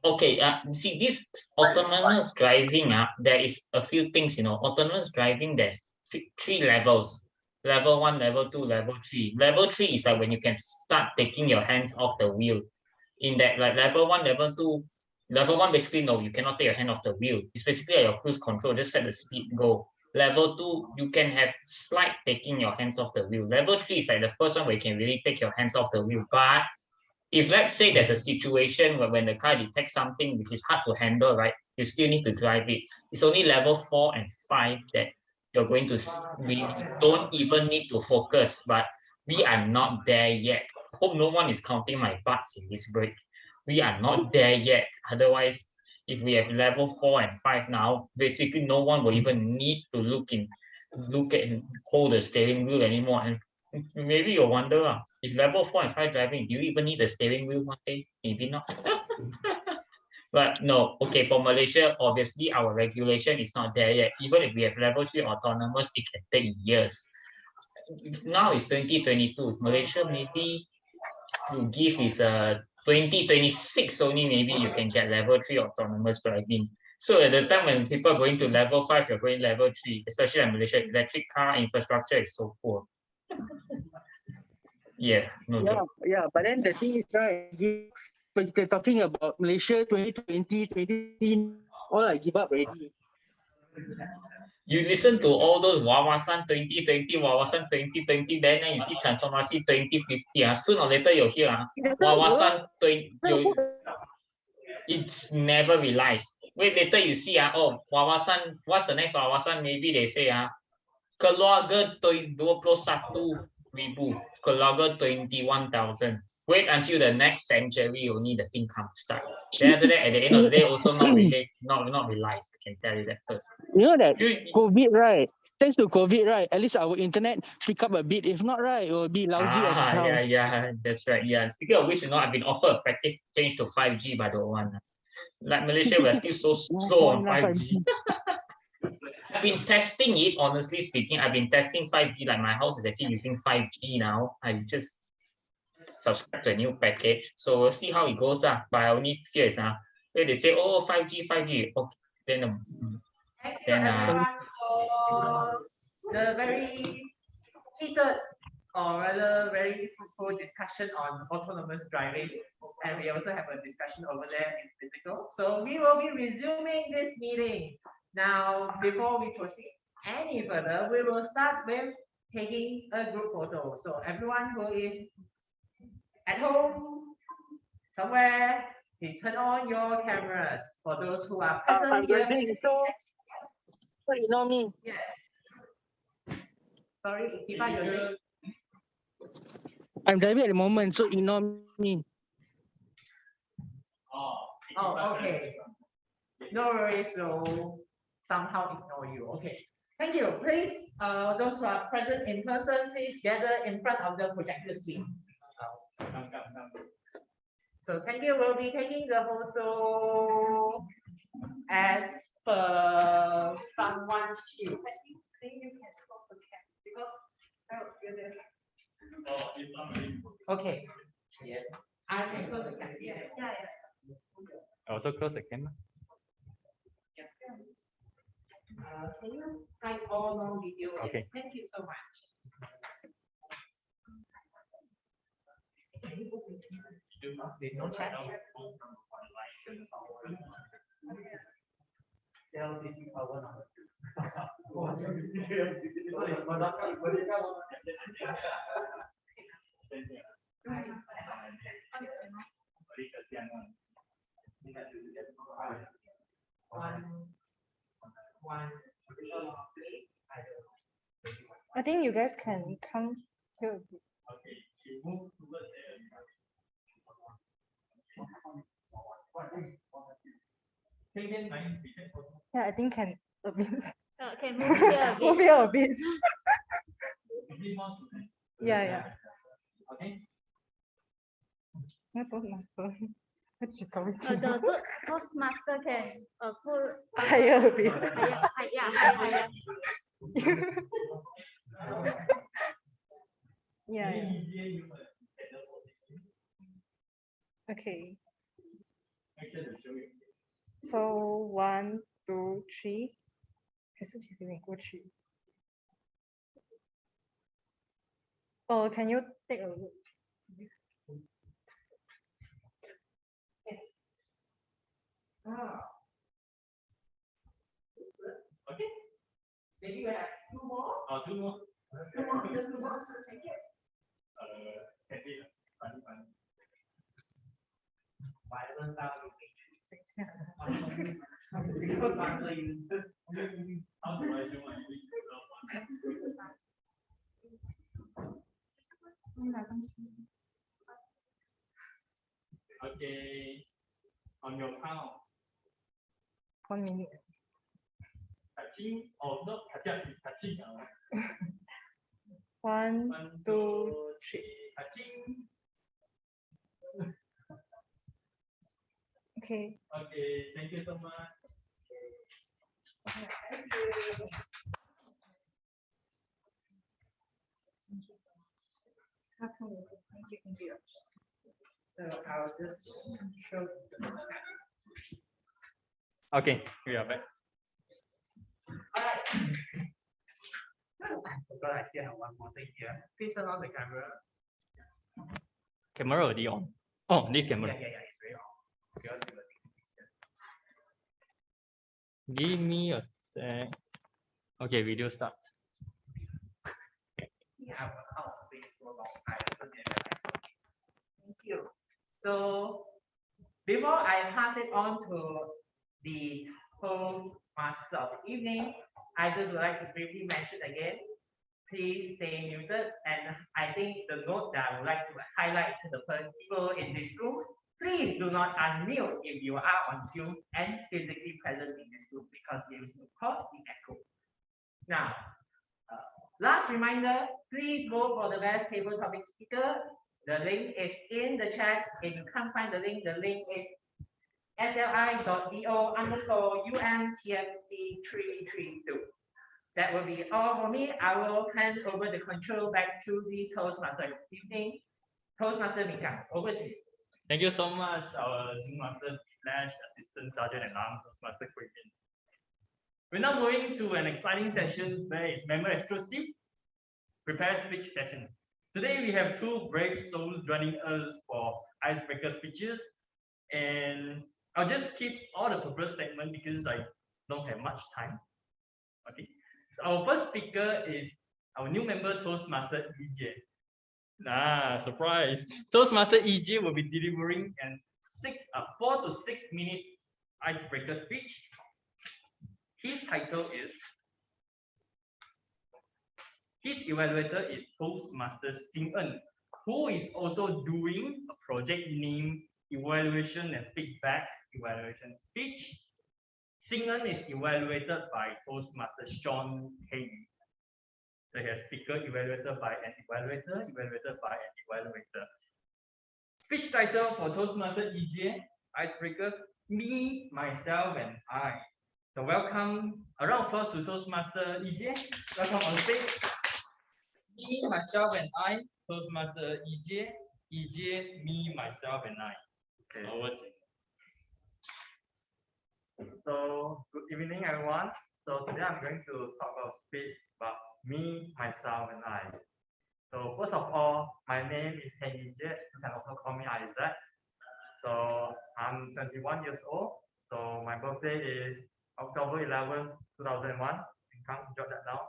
[SPEAKER 11] Okay, see this autonomous driving, there is a few things, autonomous driving, there's three levels. Level 1, level 2, level 3. Level 3 is like when you can start taking your hands off the wheel. In that, like level 1, level 2, level 1 basically, no, you cannot take your hand off the wheel. It's basically your cruise control, just set the speed, go. Level 2, you can have slight taking your hands off the wheel. Level 3 is like the first one where you can really take your hands off the wheel. But if let's say there's a situation where when the car detects something which is hard to handle, right, you still need to drive it. It's only level 4 and 5 that you're going to, we don't even need to focus, but we are not there yet. Hope no one is counting my butts in this break. We are not there yet. Otherwise, if we have level 4 and 5 now, basically no one will even need to look at and hold the steering wheel anymore. And maybe you'll wonder, if level 4 and 5 driving, do you even need a steering wheel one day? Maybe not. But no, okay, for Malaysia, obviously our regulation is not there yet. Even if we have level 3 autonomous, it can take years. Now it's 2022. Malaysia maybe to give is 2026 only, maybe you can get level 3 autonomous driving. So at the time when people are going to level 5, you're going level 3, especially in Malaysia, electric car infrastructure is so poor. Yeah, no joke.
[SPEAKER 5] Yeah, but then the thing is, right, but they're talking about Malaysia 2020, 2018, all I give up already.
[SPEAKER 11] You listen to all those Wawasan 2020, Wawasan 2020, then you see Transformasi 2050. Sooner or later you'll hear Wawasan 20. It's never realized. Wait, later you see Wawasan, what's the next Wawasan? Maybe they say keluarga 21,000, keluarga 21,000. Wait until the next century only the thing comes start. Then after that, at the end of the day, also not realized. I can tell you that first.
[SPEAKER 5] You know that COVID, right? Thanks to COVID, right? At least our internet pick up a bit. If not, right, it will be lousy as hell.
[SPEAKER 11] Yeah, that's right. Yeah. Speaking of which, I've been offered a package change to 5G, but I don't want. Like Malaysia, we're still so slow on 5G. I've been testing it, honestly speaking. I've been testing 5G. Like my house is actually using 5G now. I just subscribe to a new package. So we'll see how it goes. But I only fear is where they say, 5G. Okay, then
[SPEAKER 1] Thank you everyone for the very heated or rather very fruitful discussion on autonomous driving. And we also have a discussion over there in physical. So we will be resuming this meeting. Now, before we proceed any further, we will start with taking a group photo. So everyone who is at home, somewhere, please turn on your cameras. For those who are present
[SPEAKER 5] I'm
[SPEAKER 1] here.
[SPEAKER 5] driving, so you know me.
[SPEAKER 1] Yes. Sorry, Ikiba, you're saying?
[SPEAKER 5] I'm driving at the moment, so ignore me.
[SPEAKER 1] Oh, okay. No worries, we'll somehow ignore you. Okay. Thank you. Please, those who are present in person, please gather in front of the projector screen. So thank you. We'll be taking the photo as per someone's cue. Okay. Yeah. I can close the camera. Yeah.
[SPEAKER 10] Also close the camera.
[SPEAKER 1] Can you hide all non video?
[SPEAKER 10] Okay.
[SPEAKER 1] Yes. Thank you so much. No chat.
[SPEAKER 13] I think you guys can come here. Yeah, I think can a bit.
[SPEAKER 12] Okay, move here a bit.
[SPEAKER 13] Move here a bit. Yeah.
[SPEAKER 3] Okay.
[SPEAKER 13] Not Toastmaster. What you call it?
[SPEAKER 12] The Toastmaster can put
[SPEAKER 13] Higher a bit.
[SPEAKER 12] higher.
[SPEAKER 13] Yeah. Okay. So 1, 2, 3. 还是其实有点过去。Oh, can you take a look?
[SPEAKER 3] Okay.
[SPEAKER 1] Maybe you have 2 more.
[SPEAKER 3] Oh, 2 more.
[SPEAKER 1] 2 more. Just 2 more. So take it.
[SPEAKER 3] Okay. On your count.
[SPEAKER 13] 1 minute.
[SPEAKER 3] Touching or not touching is touching.
[SPEAKER 13] 1, 2, 3.
[SPEAKER 3] Touching.
[SPEAKER 13] Okay.
[SPEAKER 3] Okay, thank you so much.
[SPEAKER 1] So I'll just show.
[SPEAKER 3] Okay, we are back.
[SPEAKER 1] Alright. But I still have one more thing here. Please turn on the camera.
[SPEAKER 3] Camera already on. Oh, this camera.
[SPEAKER 1] Yeah, it's very on. Because you were
[SPEAKER 3] Give me a sec. Okay, video starts.
[SPEAKER 1] Yeah, I'll wait for a long time. Thank you. So before I pass it on to the Toastmaster of the evening, I just would like to briefly mention again, please stay muted. And I think the note that I would like to highlight to the people in this room, please do not unmute if you are on Zoom and physically present in this room, because this will cause the echo. Now, last reminder, please vote for the best table topic speaker. The link is in the chat. If you can't find the link is sli.do_UMTMC332. That will be all for me. I will hand over the control back to the Toastmaster evening. Toastmaster Meeting, over to you.
[SPEAKER 3] Thank you so much, our Zoom Master / Assistant Sergeant and Arm Toastmaster Queen. We're now moving to an exciting session where it's member exclusive prepare speech sessions. Today we have 2 brave souls joining us for icebreaker speeches, and I'll just keep all the purpose statement because I don't have much time. Okay, so our first speaker is our new member Toastmaster 𝐬𝐨𝐬𝐢𝐥𝐥. Surprise! Toastmaster 𝐬𝐤𝐥 will be delivering an 4 to 6 minutes icebreaker speech. His title is, his evaluator is Toastmaster 𝐶𝐿, who is also doing a project named Evaluation and Feedback Evaluation Speech. 𝐶𝐿 is evaluated by Toastmaster Sean K. So he has speaker evaluated by an evaluator, evaluated by an evaluator. Speech title for Toastmaster 𝐬𝐤𝐥, icebreaker, me, myself, and I. So welcome, a round of applause to Toastmaster 𝐬𝐤𝐥. Welcome on stage. Me, myself, and I. Toastmaster 𝐬𝐤𝐥, 𝐬𝐤𝐥, me, myself, and I. Okay. Over to you.
[SPEAKER 7] So good evening, everyone. So today I'm going to talk about speech about me, myself, and I.
[SPEAKER 3] So first of all, my name is 𝐂𝐲𝐬𝐢𝐥𝐥. You can also call me 𝐈Z. So I'm 21 years old. So my birthday is October 11, 2001. You can't jot that down.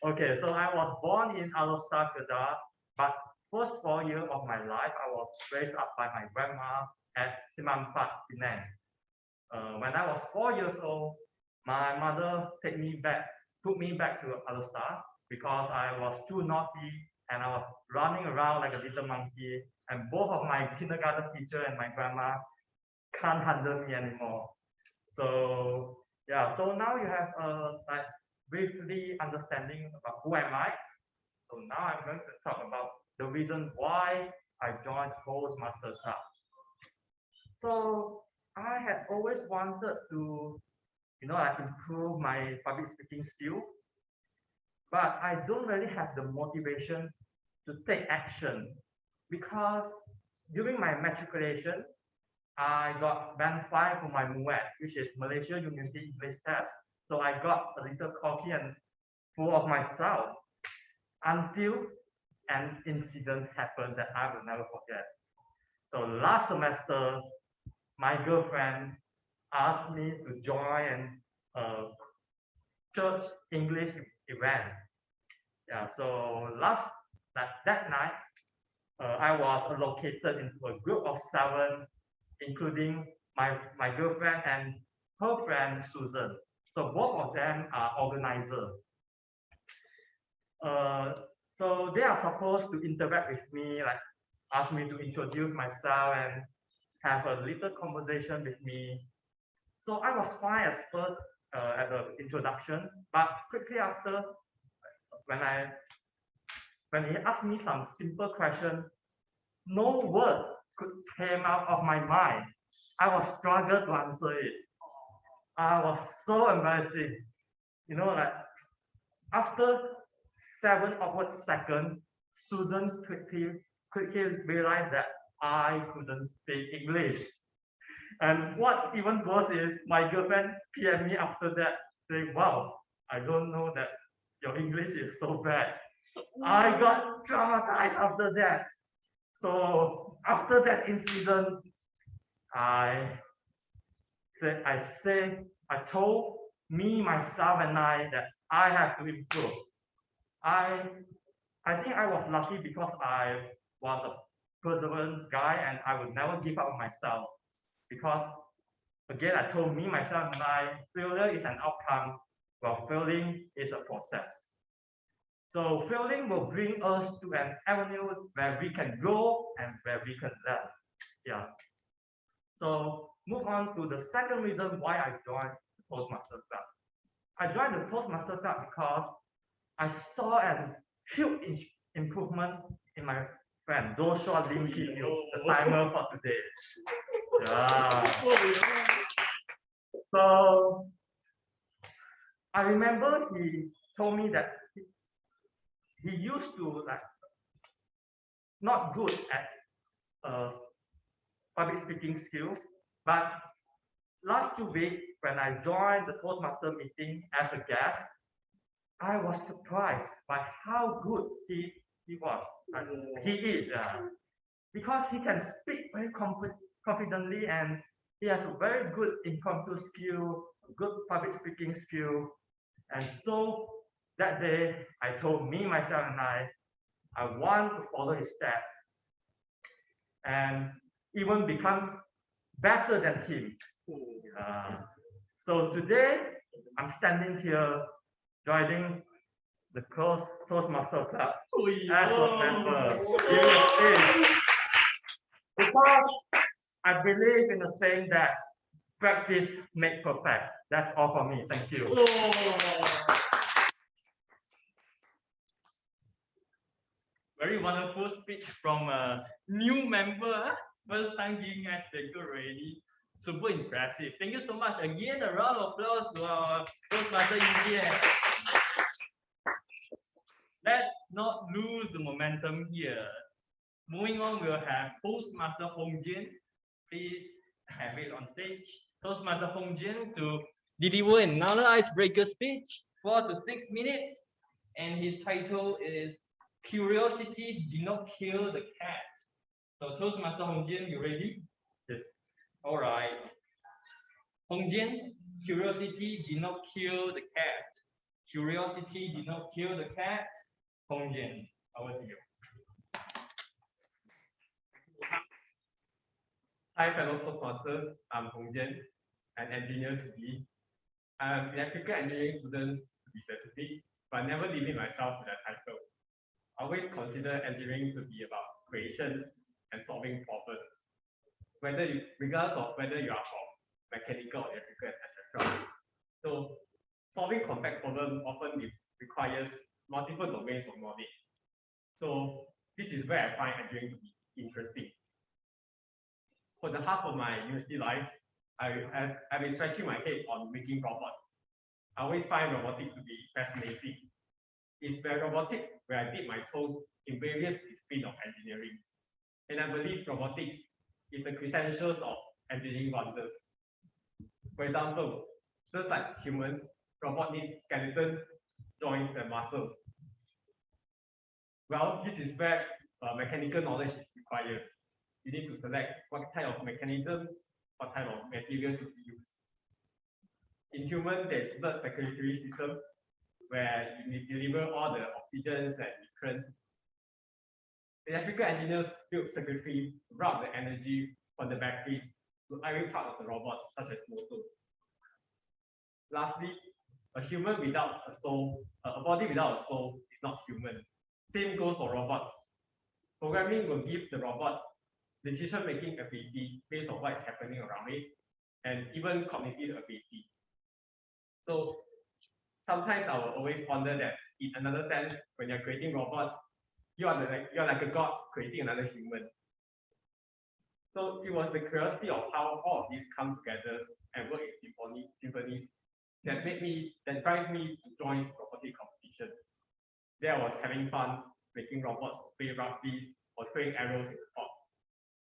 [SPEAKER 3] Okay, so I was born in 𝐊𝐲𝐿𝐥𝐻, but first 4 years of my life, I was raised up by my grandma at Simampat, Penang. When I was 4 years old, my mother took me back to 𝐊𝐿𝐴 because I was too naughty and I was running around like a little monkey. And both of my kindergarten teacher and my grandma can't handle me anymore. So yeah, so now you have like briefly understanding about who am I. So now I'm going to talk about the reason why I joined Toastmaster Club. So I had always wanted to, like improve my public speaking skill, but I don't really have the motivation to take action because during my matriculation, I got band 5 for my MUET, which is Malaysia University English Test. So I got a little cocky and full of myself until an incident happened that I will never forget. So last semester, my girlfriend asked me to join a church English event. Yeah, so that night, I was allocated into a group of 7, including my girlfriend and her friend Susan. So both of them are organizers. So they are supposed to interact with me, like ask me to introduce myself and have a little conversation with me. So I was fine at first at the introduction, but quickly after, when he asked me some simple question, no word could came out of my mind. I was struggling to answer it. I was so embarrassing. Like after 7 awkward seconds, Susan quickly realized that I couldn't speak English. And what even worse is my girlfriend PM me after that, saying, "Wow, I don't know that your English is so bad." I got traumatized after that. So after that incident, I told me, myself, and I that I have to improve. I think I was lucky because I was a perseverance guy and I would never give up on myself. Because again, I told me, myself, and I, failure is an outcome, while failing is a process. So failing will bring us to an avenue where we can grow and where we can learn. Yeah. So move on to the second reason why I joined the Toastmaster Club. I joined the Toastmaster Club because I saw a huge improvement in my friend Joshua Lim Kim Yu, the timer for today. Yeah. So I remember he told me that he used to not good at public speaking skill, but last 2 weeks when I joined the Toastmaster meeting as a guest, I was surprised by how good he was. He is, because he can speak very confidently and he has a very good impromptu skill, good public speaking skill. And so that day, I told me, myself, and I want to follow his step and even become better than him. So today, I'm standing here joining the Toastmaster Club as a member. Because I believe in the saying that practice makes perfect. That's all for me. Thank you. Very wonderful speech from a new member. First time giving us the good already. Super impressive. Thank you so much. Again, a round of applause to our Toastmaster 𝐿𝐴. Let's not lose the momentum here. Moving on, we'll have Toastmaster 𝐿𝐴. Please have it on stage. Toastmaster 𝐿𝐴 to deliver another icebreaker speech, 4 to 6 minutes. and his title is Curiosity Did Not Kill the Cat. So Toastmaster 𝐿𝐸𝐿, you ready? Yes. All right. 𝐿𝐸𝐿, curiosity did not kill the cat. Curiosity did not kill the cat. 𝐿𝐸𝐿, over to you. Hi, fellow Toastmasters. I'm 𝐿𝐸𝐿, an engineer to be. I'm an electrical engineering student to be specific, but never limit myself to that title. I always consider engineering to be about creations and solving problems, regardless of whether you are from mechanical, electrical, etc. So, solving complex problems often requires multiple domains of knowledge. So, this is where I find engineering to be interesting. For the half of my university life, I've been stretching my head on making robots. I always find robotics to be fascinating. It's where robotics where I dip my toes in various disciplines of engineering. And I believe robotics is the quintessence of engineering wonders. For example, just like humans, robots need skeletons, joints, and muscles. Well, this is where mechanical knowledge is required. You need to select what type of mechanisms, what type of material to use. In human, there's blood circulatory system where you deliver all the oxygens and nutrients. Electrical engineers build circuitry to route the energy from the batteries to every part of the robots, such as motors. Lastly, a human without a soul, a body without a soul is not human. Same goes for robots. Programming will give the robot decision-making ability based on what is happening around it, and even cognitive ability. So sometimes I will always wonder that in another sense, when you're creating robots, you're like a god creating another human. So it was the curiosity of how all of these come together and work in symphonies that drive me to join robotic competitions. There I was having fun making robots to play rugby or throwing arrows in the pots.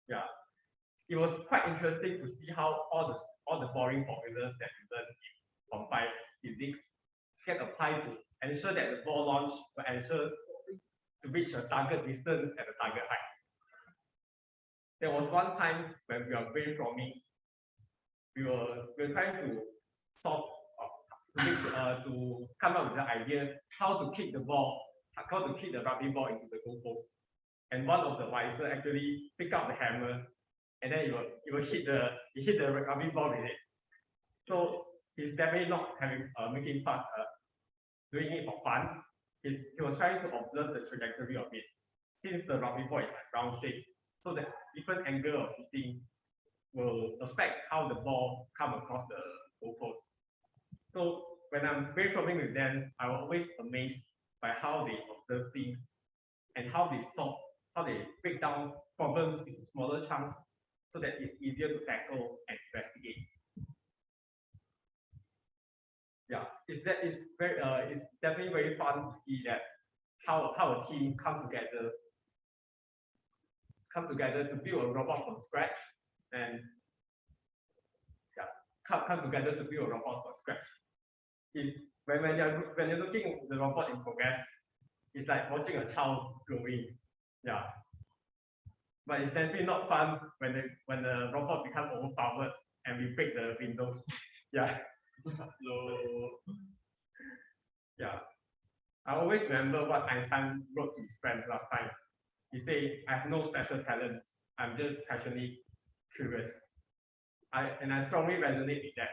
[SPEAKER 3] Yeah, it was quite interesting to see how all the boring formulas that you learn from physics get applied to ensure that the ball launch will ensure to reach a target distance at a target height. There was one time when we were brainstorming, we were trying to solve to come up with the idea how to kick the ball, how to kick the rugby ball into the goalpost. And one of the _𝐻𝐿𝐸𝐿 actually pick up the hammer, and then it will hit the rugby ball with it. So he's definitely not making fun, doing it for fun. He was trying to observe the trajectory of it, since the rugby ball is like round shape, so the different angle of hitting will affect how the ball come across the goalpost. So when I'm brainstorming with them, I was always amazed by how they observe things and how they break down problems into smaller chunks so that it's easier to tackle and investigate. Yeah, it's definitely very fun to see that how a team come together to build a robot from scratch, and come together to build a robot from scratch. Is when you're looking at the robot in progress, it's like watching a child growing. Yeah. But it's definitely not fun when the robot becomes overpowered and we break the windows. Yeah. So, yeah. I always remember what Einstein wrote to his friend last time. He said, I have no special talents. I'm just passionately curious. And I strongly resonate with that.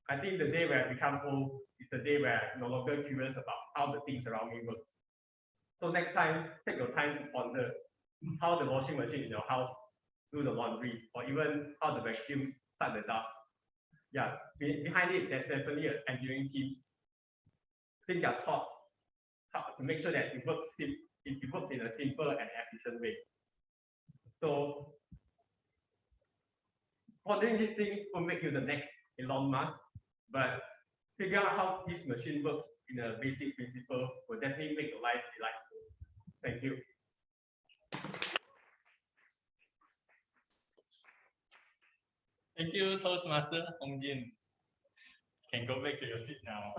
[SPEAKER 3] I think the day where I become old is the day where I'm no longer curious about how the things around me works. So next time, take your time to ponder how the washing machine in your house do the laundry, or even how the vacuums suck the dust. Yeah, behind it, there's definitely an engineering teams. Think their thoughts to make sure that it works in a simple and efficient way. So pondering this thing will make you the next Elon Musk, but figure out how this machine works in a basic principle will definitely make your life delightful. Thank you. Thank you, Toastmaster 𝐿𝐸𝐿. Can go back to your seat now.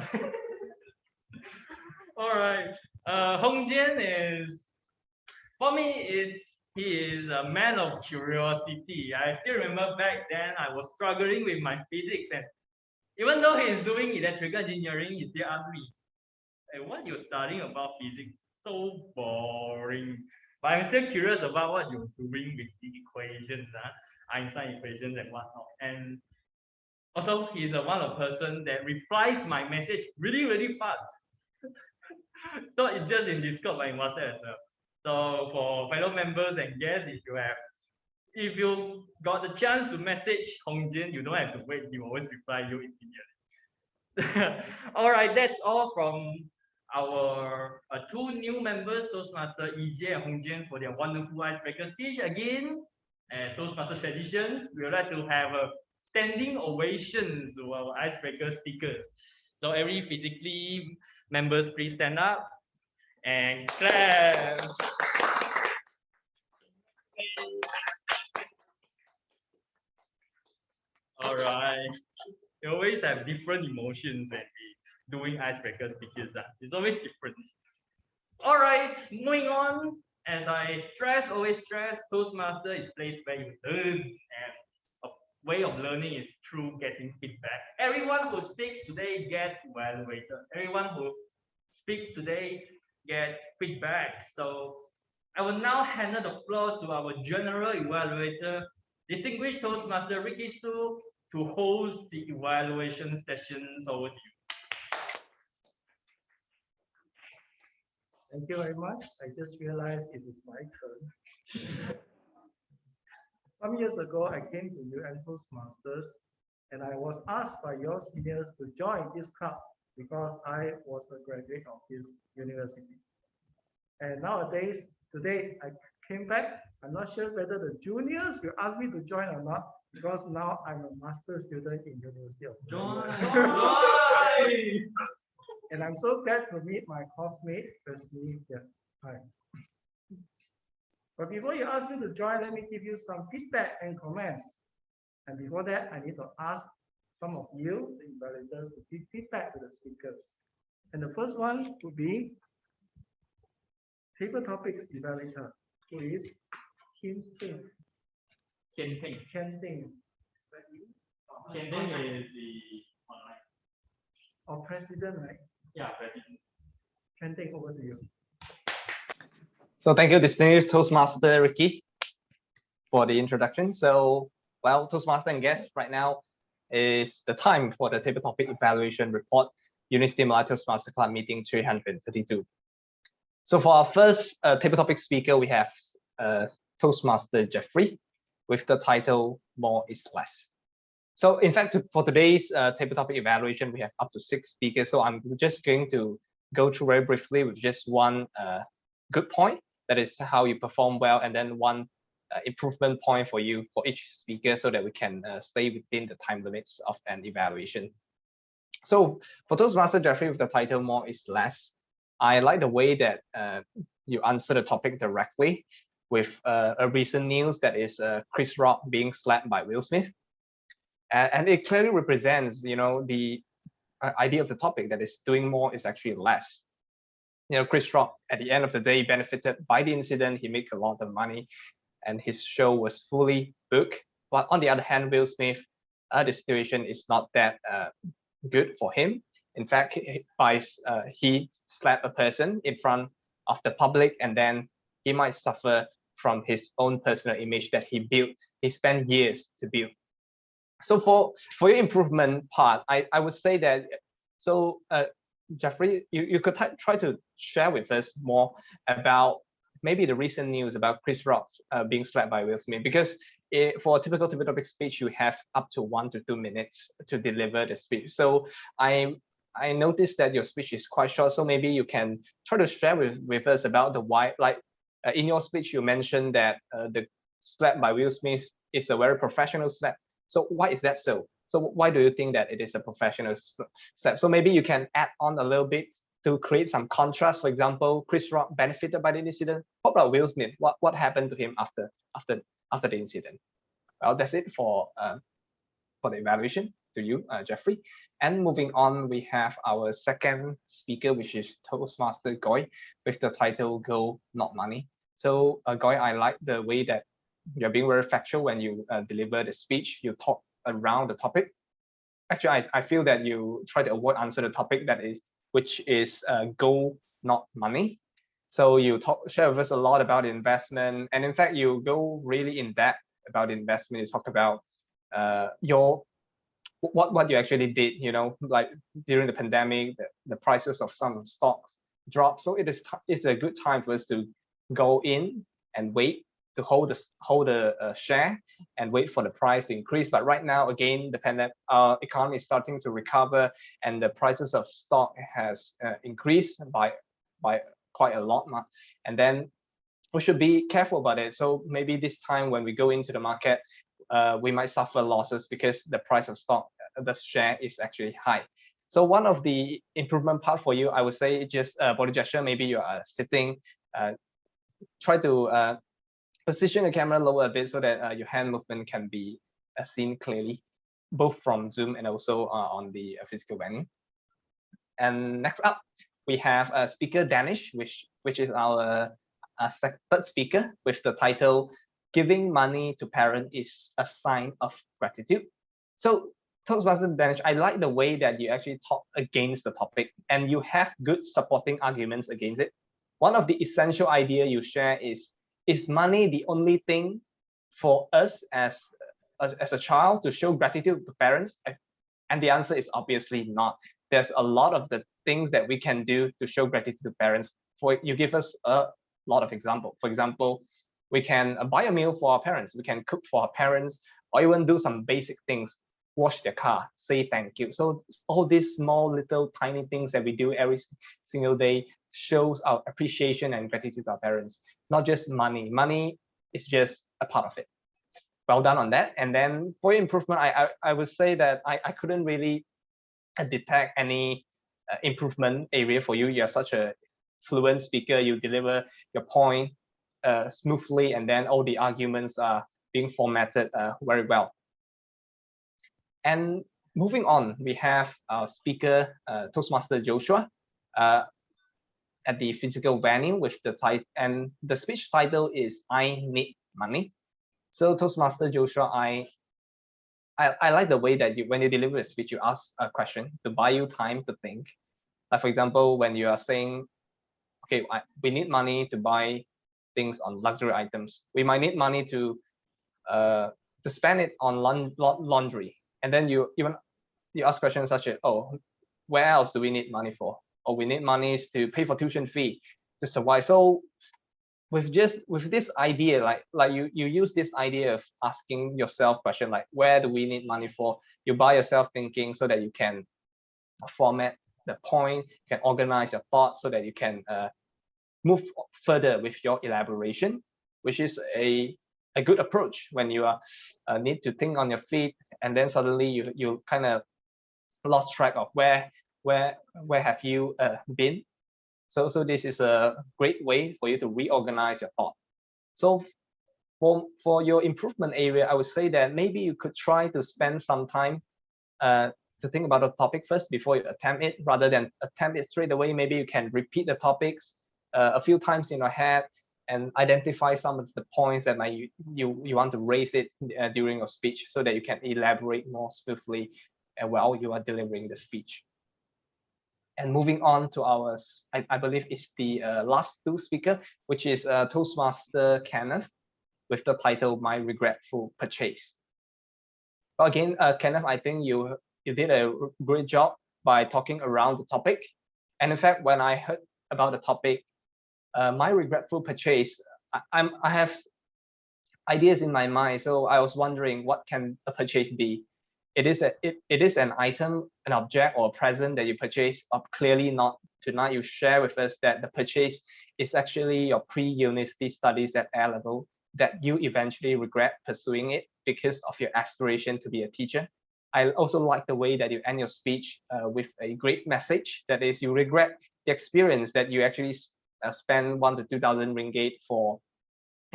[SPEAKER 3] All right. 𝐿𝐤𝐥 is, for me, he is a man of curiosity. I still remember back then I was struggling with my physics, and even though he is doing electrical engineering, he still asked me, "Hey, what you're studying about physics? So boring." But I'm still curious about what you're doing with the equations, Einstein equations and whatnot. And also, he's one of the person that replies my message really, really fast. Not just in Discord, but in WhatsApp as well. So for fellow members and guests, if you got the chance to message 𝐿𝐤𝐥, you don't have to wait. He will always reply you immediately. All right, that's all from our two new members, Toastmaster 𝐿𝐤𝐥 and 𝐿𝐤𝐥, for their wonderful icebreaker speech. Again, as Toastmaster traditions, we would like to have a standing ovations to our icebreaker speakers. So every physically members, please stand up and clap. All right. You always have different emotions when we doing icebreaker speeches. It's always different. All right, moving on. As I always stress, Toastmaster is place where you learn, and a way of learning is through getting feedback. Everyone who speaks today gets evaluated. Everyone who speaks today gets feedback. So I will now hand the floor to our general evaluator, distinguished Toastmaster Ricky Su, to host the evaluation sessions. Over to you.
[SPEAKER 8] Thank you very much. I just realized it is my turn. Some years ago, I came to Toastmasters, and I was asked by your seniors to join this club because I was a graduate of this university. And nowadays, today, I came back. I'm not sure whether the juniors will ask me to join or not, because now I'm a master's student in University of Join. And I'm so glad to meet my classmate, Wesley. Yeah. Hi. But before you ask me to join, let me give you some feedback and comments. And before that, I need to ask some of you, the evaluators, to give feedback to the speakers. And the first one would be Table Topics Evaluator, who is Ken Ting.
[SPEAKER 3] Ken Ting.
[SPEAKER 8] Ken Ting. Is that you?
[SPEAKER 3] Ken Ting is the online.
[SPEAKER 8] Or president, right?
[SPEAKER 3] Yeah, president.
[SPEAKER 8] Ken Ting, over to you.
[SPEAKER 2] So thank you, distinguished Toastmaster Ricky, for the introduction. So, well, Toastmaster and guests, right now is the time for the table topic evaluation report, UMTMC Toastmaster Club meeting 332. So for our first table topic speaker, we have Toastmaster Jeffrey with the title More is Less. So in fact, for today's table topic evaluation, we have up to 6 speakers. So I'm just going to go through very briefly with just one good point, that is how you perform well, and then one improvement point for you for each speaker, so that we can stay within the time limits of an evaluation. So for Toastmaster Jeffrey with the title More is Less, I like the way that you answer the topic directly with a recent news, that is Chris Rock being slapped by Will Smith. And it clearly represents, the idea of the topic, that is doing more is actually less. Chris Rock, at the end of the day, benefited by the incident. He made a lot of money and his show was fully booked. But on the other hand, Will Smith, the situation is not that good for him. In fact, he slapped a person in front of the public, and then he might suffer from his own personal image that he spent years to build. So for your improvement part, I would say that, so Jeffrey, you could try to share with us more about maybe the recent news about Chris Rock being slapped by Will Smith, because for a typical topic speech, you have up to 1 to 2 minutes to deliver the speech. So I noticed that your speech is quite short, so maybe you can try to share with us about the why. Like in your speech, you mentioned that the slap by Will Smith is a very professional slap. So why is that so? So why do you think that it is a professional slap? So maybe you can add on a little bit to create some contrast. For example, Chris Rock benefited by the incident. What about Will Smith? What happened to him after the incident? Well, that's it for the evaluation to you, Jeffrey. And moving on, we have our second speaker, which is Toastmaster 𝐸 with the title Go Not Money. So 𝐸, I like the way that you're being very factual when you deliver the speech. You talk around the topic. Actually, I feel that you try to avoid answer the topic which is Go Not Money. So you share with us a lot about investment, and in fact, you go really in depth about investment. You talk about what you actually did. Like during the pandemic, the prices of some stocks dropped. So it's a good time for us to go in and wait to hold the share and wait for the price to increase. But right now, again, the economy is starting to recover, and the prices of stock has increased by quite a lot, and then we should be careful about it. So maybe this time when we go into the market, we might suffer losses because the price of stock, the share is actually high. So one of the improvement part for you, I would say, just body gesture. Maybe you are sitting, try to position the camera lower a bit so that your hand movement can be seen clearly, both from Zoom and also on the physical venue. And next up, we have speaker Danish, which is our third speaker with the title "Giving Money to Parents is a Sign of Gratitude." So Toastmaster Danish, I like the way that you actually talk against the topic and you have good supporting arguments against it. One of the essential idea you share is money the only thing for us as a child to show gratitude to parents? And the answer is obviously not. There's a lot of the things that we can do to show gratitude to parents. You give us a lot of examples. For example, we can buy a meal for our parents, we can cook for our parents, or even do some basic things, wash their car, say thank you. So all these small little tiny things that we do every single day shows our appreciation and gratitude to our parents, not just money. Money is just a part of it. Well done on that. And then for improvement, I would say that I couldn't really detect any improvement area for you. You're such a fluent speaker. You deliver your point smoothly, and then all the arguments are being formatted very well. And moving on, we have our speaker, Toastmaster Joshua, at the physical venue with the title, and the speech title is "I Need Money." So Toastmaster Joshua, I like the way that when you deliver a speech, you ask a question to buy you time to think. Like for example, when you are saying, okay, we need money to buy things on luxury items. We might need money to spend it on laundry. And then you ask questions such as, oh, where else do we need money for? Or we need money to pay for tuition fee to survive. So with this idea, like you use this idea of asking yourself question like, where do we need money for? You buy yourself thinking so that you can format the point, you can organize your thoughts so that you can move further with your elaboration, which is a good approach when you need to think on your feet, and then suddenly you kind of lost track of where have you been. So this is a great way for you to reorganize your thought. So for your improvement area, I would say that maybe you could try to spend some time to think about the topic first before you attempt it, rather than attempt it straight away. Maybe you can repeat the topics a few times in your head and identify some of the points that you want to raise it during your speech, so that you can elaborate more smoothly while you are delivering the speech. And moving on to our, I believe it's the last two speaker, which is Toastmaster Kenneth with the title "My Regretful Purchase." But again, Kenneth, I think you did a great job by talking around the topic. And in fact, when I heard about the topic, my regretful purchase, I have ideas in my mind. So I was wondering, what can a purchase be? It is an item, an object, or a present that you purchase. Clearly not. Tonight you share with us that the purchase is actually your pre-university studies at A level, that you eventually regret pursuing it because of your aspiration to be a teacher. I also like the way that you end your speech with a great message. That is, you regret the experience that you actually spend 1,000 to 2,000 ringgit for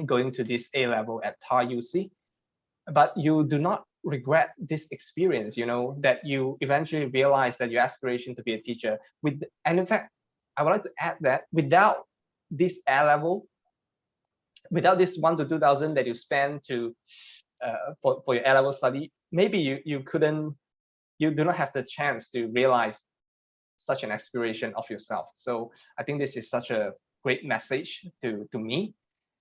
[SPEAKER 2] going to this A level at TAR UC. But you do not regret this experience, you know, that you eventually realize that your aspiration to be a teacher and in fact, I would like to add that without this A level, without this 1 to 2,000 that you spend to for your A level study, maybe you do not have the chance to realize such an aspiration of yourself. So I think this is such a great message to me.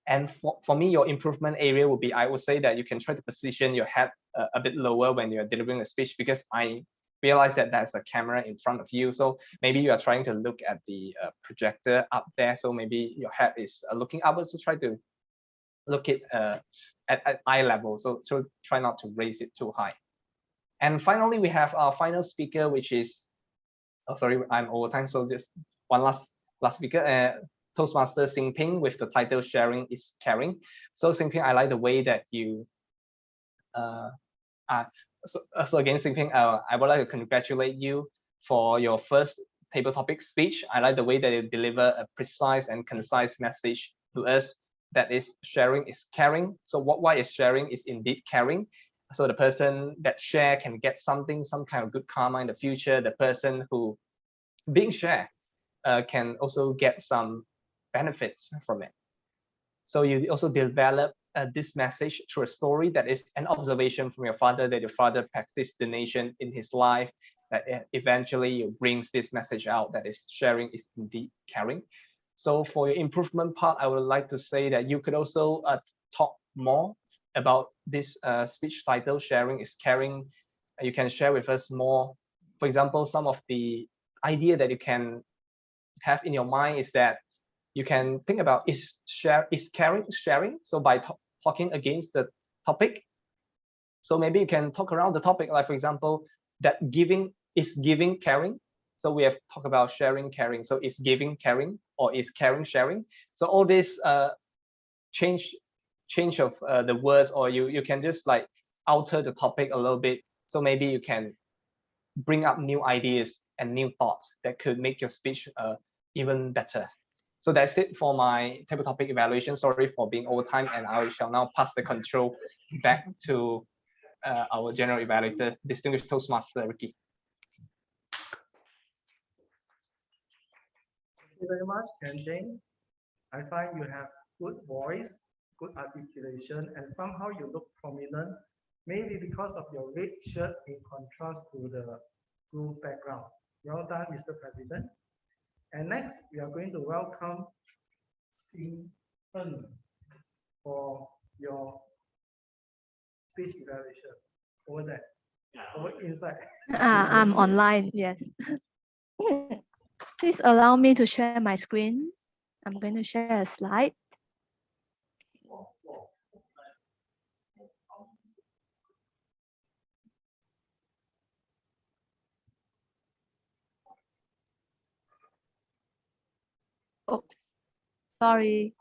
[SPEAKER 2] And for me, your improvement area would be, I would say that you can try to position your head a bit lower when you're delivering a speech, because I realize that there's a camera in front of you. So maybe you are trying to look at the projector up there. So maybe your head is looking upwards. So try to look it at eye level. So try not to raise it too high. And finally, we have our final speaker, which is, oh, sorry, I'm over time. So just one last speaker. Toastmaster 𝐶ping with the title Sharing is Caring. So 𝐶ping, I like the way that you so again, 𝐶ping, I would like to congratulate you for your first table topic speech. I like the way that you deliver a precise and concise message to us, that is sharing is caring. So why is sharing is indeed caring. So the person that share can get something, some kind of good karma in the future. The person who being shared can also get some benefits from it. So you also develop this message through a story that is an observation from your father, that your father practiced donation in his life, that eventually brings this message out, that is sharing is indeed caring. So for your improvement part, I would like to say that you could also talk more about this speech title, Sharing is Caring. You can share with us more. For example, some of the idea that you can have in your mind is that you can think about, is caring sharing? So by talking against the topic, so maybe you can talk around the topic, like for example, that giving caring. So we have talked about sharing caring. So is giving caring, or is caring sharing? So all this change of the words, or you can just like alter the topic a little bit. So maybe you can bring up new ideas and new thoughts that could make your speech even better. So that's it for my table topic evaluation. Sorry for being over time, and I shall now pass the control back to our general evaluator, distinguished Toastmaster Ricky.
[SPEAKER 8] Thank you very much, 𝐿𝐿. I find you have good voice, good articulation, and somehow you look prominent, maybe because of your red shirt in contrast to the blue background. Well done, Mr. President. And next, we are going to welcome 𝐶ping for your speech evaluation. Over there, over inside.
[SPEAKER 14] I'm online, yes. Please allow me to share my screen. I'm going to share a slide. Oh, sorry.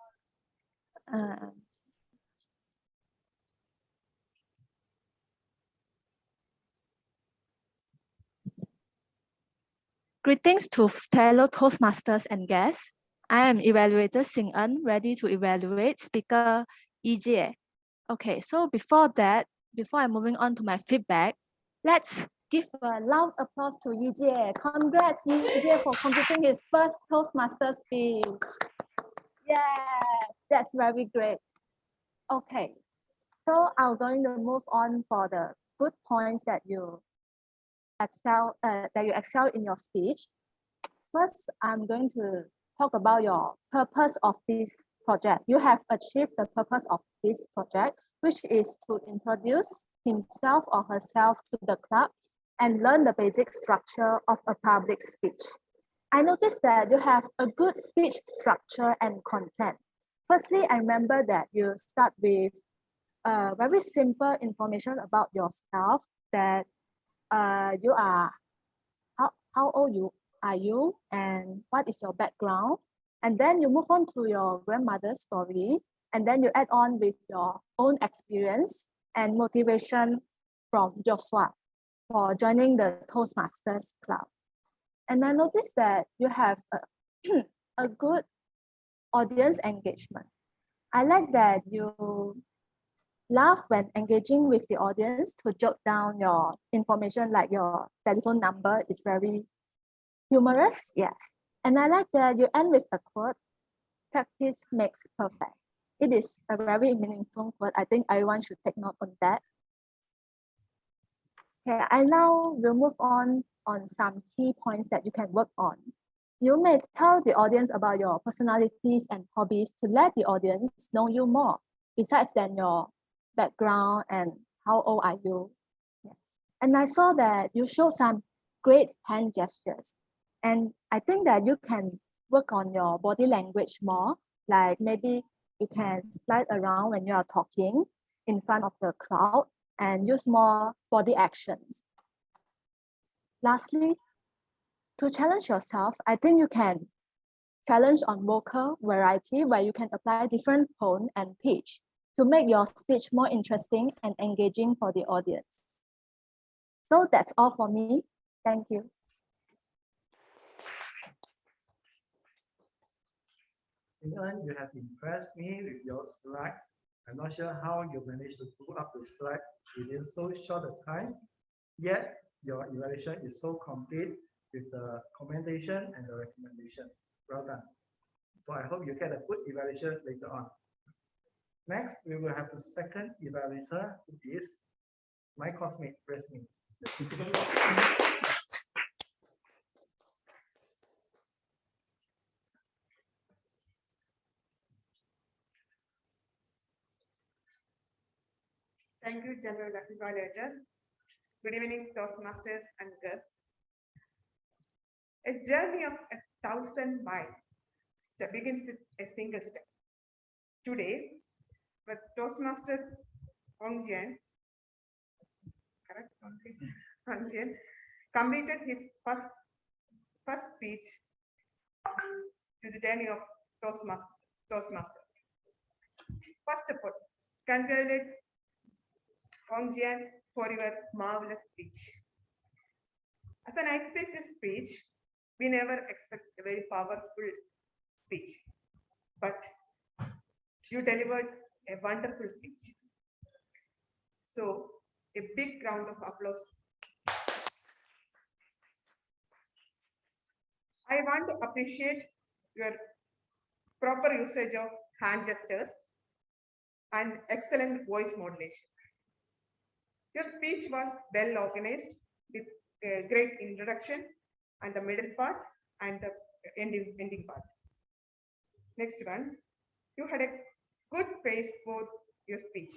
[SPEAKER 14] Greetings to fellow Toastmasters and guests. I am Evaluator 𝐶ping, ready to evaluate speaker 𝐿𝐿. Okay, so before I'm moving on to my feedback, let's give a loud applause to 𝐿𝐿. Congrats, 𝐿𝐿, for completing his first Toastmaster speech. Yes, that's very great. Okay, so I'm going to move on for the good points that you excel in your speech. First, I'm going to talk about your purpose of this project. You have achieved the purpose of this project, which is to introduce himself or herself to the club and learn the basic structure of a public speech. I noticed that you have a good speech structure and content. Firstly, I remember that you start with very simple information about yourself, that you are, how old are you, and what is your background. And then you move on to your grandmother's story, and then you add on with your own experience and motivation from Joshua for joining the Toastmasters Club. And I noticed that you have a good audience engagement. I like that you laugh when engaging with the audience, to jot down your information like your telephone number. It's very humorous, yes. And I like that you end with a quote, practice makes perfect. It is a very meaningful quote. I think everyone should take note on that. Okay, I now will move on some key points that you can work on. You may tell the audience about your personalities and hobbies to let the audience know you more, besides than your background and how old are you. Yeah. And I saw that you show some great hand gestures. And I think that you can work on your body language more, like maybe you can slide around when you are talking in front of the crowd and use more body actions. Lastly, to challenge yourself, I think you can challenge on vocal variety, where you can apply different tone and pitch to make your speech more interesting and engaging for the audience. So that's all for me. Thank you.
[SPEAKER 8] Ing-ern, you have impressed me with your slides. I'm not sure how you managed to do up the slide within so short a time, yet your evaluation is so complete with the commendation and the recommendation. Well done. So I hope you get a good evaluation later on. Next, we will have the second evaluator, who is my classmate, Resmi.
[SPEAKER 13] Thank you, General Evaluator. Good evening, Toastmasters and guests. A journey of 1,000 miles begins with a single step. Today, the Toastmaster 𝐂𝐮𝐫𝐢𝐨𝐬𝐿 completed his first speech to the journey of Toastmaster. First of all, congratulate 𝐂𝐮𝐫𝐢𝐨𝐿 for your marvelous speech. As an icebreaker speech, we never expect a very powerful speech, but you delivered a wonderful speech. So a big round of applause. I want to appreciate your proper usage of hand gestures and excellent voice modulation. Your speech was well organized with a great introduction and the middle part and the ending part. Next one, you had a good pace for your speech.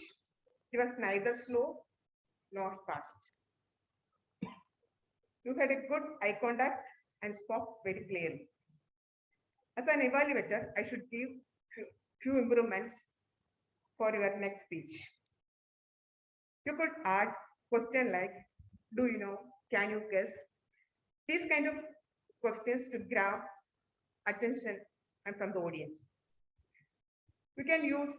[SPEAKER 13] It was neither slow nor fast. You had a good eye contact and spoke very clearly. As an evaluator, I should give few improvements for your next speech. You could add question like, do you know, can you guess? These kind of questions to grab attention and from the audience. We can use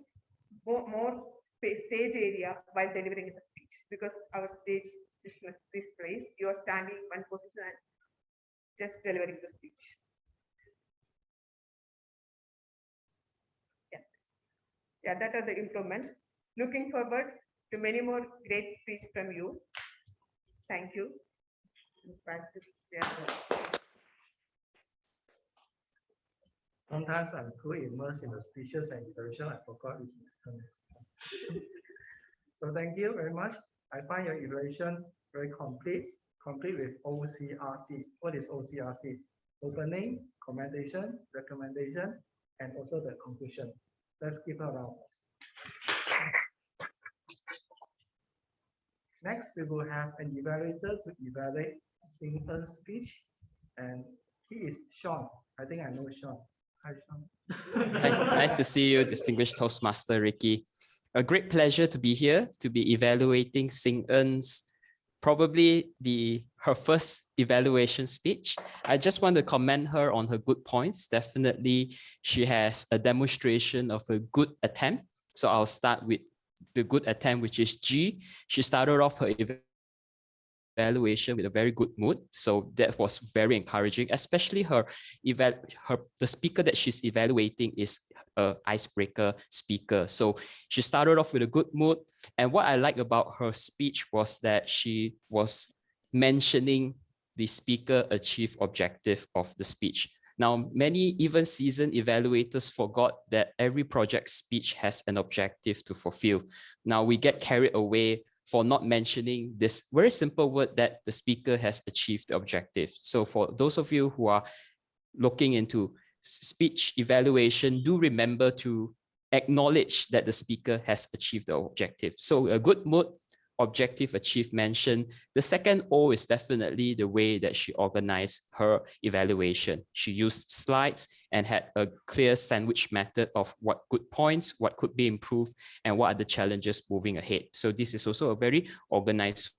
[SPEAKER 13] more stage area while delivering the speech, because our stage is this place. You are standing in one position and just delivering the speech. Yeah, that are the improvements. Looking forward to many more great speeches from you. Thank you. Back to
[SPEAKER 8] Sometimes I'm too immersed in the speeches and evaluation, I forgot which turn is. So thank you very much. I find your evaluation very complete with OCRC. What is OCRC? Opening, commendation, recommendation, and also the conclusion. Let's give a round. Next, we will have an evaluator to evaluate 𝐶𝐮's speech, and he is Sean. I think I know Sean. Hi, Sean.
[SPEAKER 4] Hi, nice to see you, distinguished Toastmaster Ricky. A great pleasure to be here to be evaluating 𝐶𝐮's probably her first evaluation speech. I just want to commend her on her good points. Definitely, she has a demonstration of a good attempt. So I'll start with the good attempt, which is G. She started off her evaluation with a very good mood. So that was very encouraging, especially the speaker that she's evaluating is a icebreaker speaker. So she started off with a good mood. And what I like about her speech was that she was mentioning the speaker achieved objective of the speech. Now, many even seasoned evaluators forgot that every project speech has an objective to fulfill. Now, we get carried away for not mentioning this very simple word that the speaker has achieved the objective. So for those of you who are looking into speech evaluation, do remember to acknowledge that the speaker has achieved the objective. So a good mood, objective achieved mention. The second O is definitely the way that she organized her evaluation. She used slides and had a clear sandwich method of what good points, what could be improved, and what are the challenges moving ahead. So this is also a very organized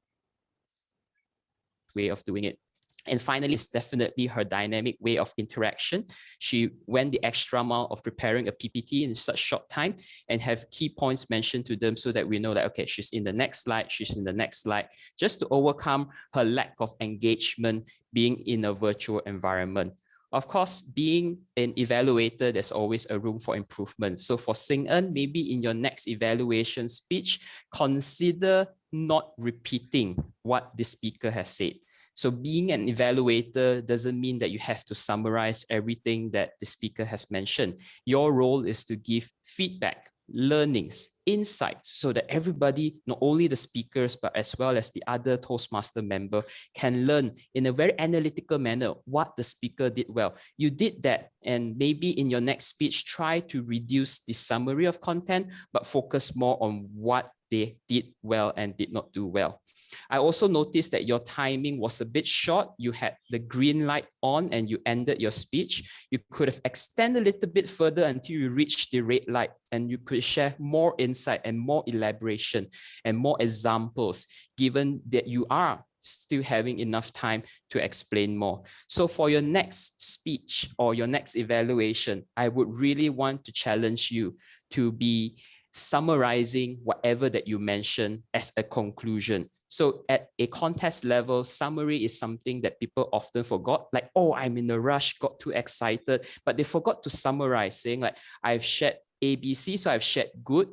[SPEAKER 4] way of doing it. And finally, it's definitely her dynamic way of interaction. She went the extra mile of preparing a PPT in such short time and have key points mentioned to them so that we know that, okay, she's in the next slide, she's in the next slide, just to overcome her lack of engagement being in a virtual environment. Of course, being an evaluator, there's always a room for improvement. So for 𝐶𝐿, maybe in your next evaluation speech, consider not repeating what the speaker has said. So being an evaluator doesn't mean that you have to summarize everything that the speaker has mentioned. Your role is to give feedback, learnings, insights, so that everybody, not only the speakers, but as well as the other Toastmaster member, can learn in a very analytical manner what the speaker did well. You did that, and maybe in your next speech, try to reduce the summary of content, but focus more on what they did well and did not do well. I also noticed that your timing was a bit short. You had the green light on and you ended your speech. You could have extended a little bit further until you reached the red light, and you could share more insight and more elaboration and more examples, given that you are still having enough time to explain more. So for your next speech or your next evaluation, I would really want to challenge you to be summarizing whatever that you mentioned as a conclusion. So at a contest level, summary is something that people often forgot, like, oh, I'm in a rush, got too excited, but they forgot to summarize, saying like, I've shared ABC, so I've shared good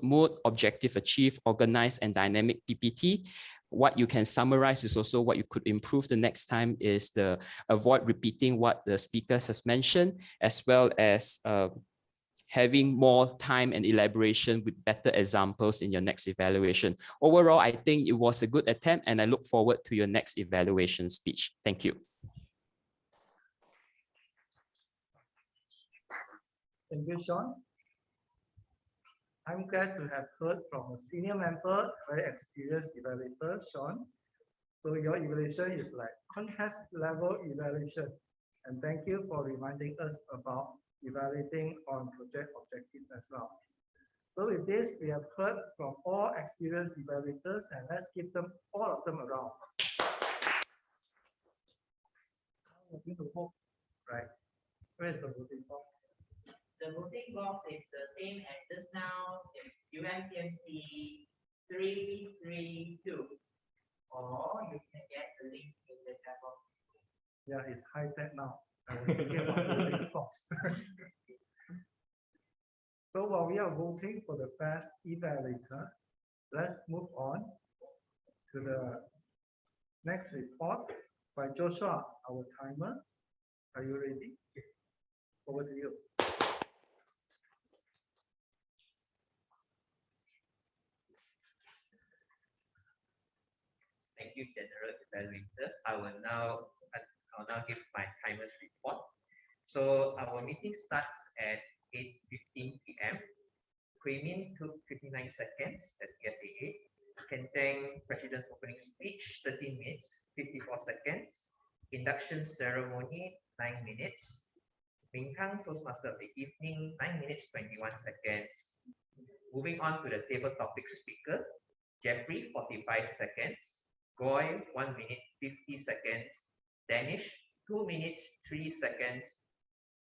[SPEAKER 4] mood, objective achieved, organized and dynamic PPT. What you can summarize is also what you could improve the next time is the avoid repeating what the speaker has mentioned, as well as having more time and elaboration with better examples in your next evaluation. Overall, I think it was a good attempt and I look forward to your next evaluation speech. Thank you.
[SPEAKER 8] Thank you, Sean. I'm glad to have heard from a senior member, very experienced evaluator, Sean. So your evaluation is like contest level evaluation. And thank you for reminding us about evaluating on project objectives as well. So with this, we have heard from all experienced evaluators, and let's give them all of them a round. Right. Where is the voting box?
[SPEAKER 1] The voting box is the same as just now. It's UMTMC 332. Or you can get the link in the chat box.
[SPEAKER 8] Yeah, it's high tech now. I was thinking about voting box. So while we are voting for the best evaluator, let's move on to the next report by Joshua, our timer. Are you ready? Over to you.
[SPEAKER 1] Thank you, General Evaluator. I'll now give my timer's report. So our meeting starts at 8:15 p.m. Hui-Min took 59 seconds as 𝐿𝐴. Kenteng President's opening speech, 13 minutes, 54 seconds. Induction ceremony, 9 minutes. Ming-Kang, Toastmaster of the evening, 9 minutes, 21 seconds. Moving on to the table topic speaker, Jeffrey, 45 seconds. Goy, 1 minute, 50 seconds. Danish, 2 minutes, 3 seconds.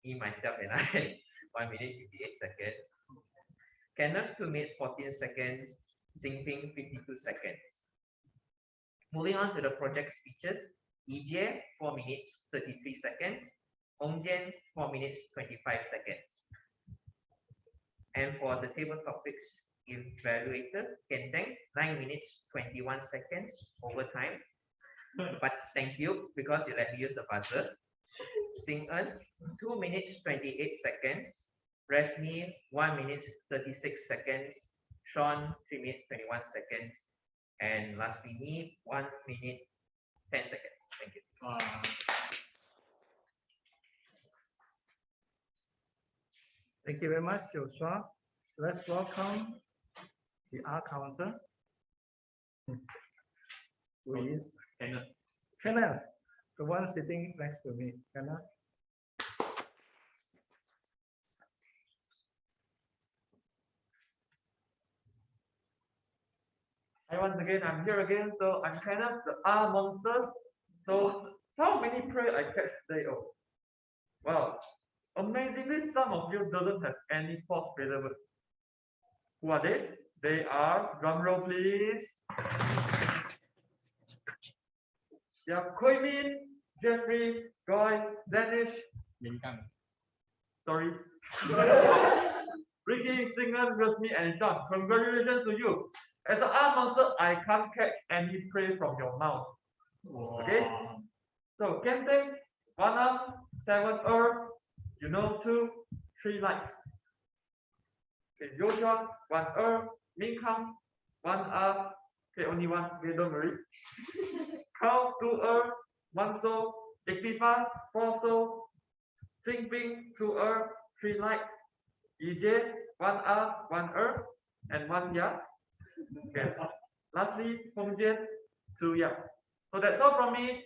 [SPEAKER 1] Me, myself, and I, 1 minute, 58 seconds. Kenneth, 2 minutes, 14 seconds. 𝐿𝐴𝐻, 52 seconds. Moving on to the project speeches, 𝐬𝐨, 4 minutes, 33 seconds. 𝐿𝐷𝐷 4 minutes 25 seconds. And for the table topics evaluator, 𝐿𝐷𝐷 9 minutes 21 seconds overtime. But thank you because you let me use the buzzer. 𝐶𝐿 2 minutes 28 seconds. Resmi 1 minute 36 seconds. Sean 3 minutes 21 seconds. And lastly me 1 minute 10 seconds. Thank you.
[SPEAKER 8] Thank you very much, Joshua. Let's welcome the R counter, who is Kenneth, the one sitting next to me. Kenneth.
[SPEAKER 15] Hi, once again, I'm here again. So I'm kind of the R monster. So how many prey I catch today? Oh, wow. Amazingly, some of you doesn't have any false failure words. Who are they? They are, drum roll please. Yeah, 𝐿𝐻𝐿, Jeffrey, Goy, Danish, sorry. Ricky, Singer, Rusmi, and John. Congratulations to you. As an R monster, I can't catch any prey from your mouth. Okay? So 𝐿𝐷𝐷, 1 up, 7 you know 2, 3 lights. Okay, Joshua, 1 𝐿𝐴𝐻, 1 up, okay, only 1, okay, don't worry. Carl, 2 1 so, Activa, 4 so, Xingping, 2 3 light, 𝐿𝐴𝐽, 1 up, 1 and 1 ya. Okay. Lastly, 𝐿𝐻𝐿, 2 ya. So that's all from me.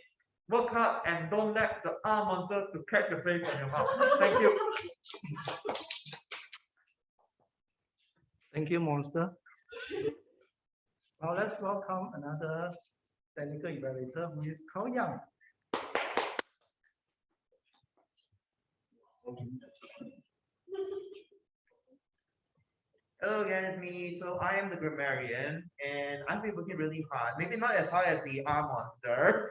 [SPEAKER 15] Work hard and don't let the R monster to catch the prey from your mouth. Thank you.
[SPEAKER 8] Thank you, Monster. Now let's welcome another technical evaluator, who is 𝐿𝐻𝐿.
[SPEAKER 7] Hello again, it's me. So I am the Grammarian, and I've been working really hard. Maybe not as hard as the R monster.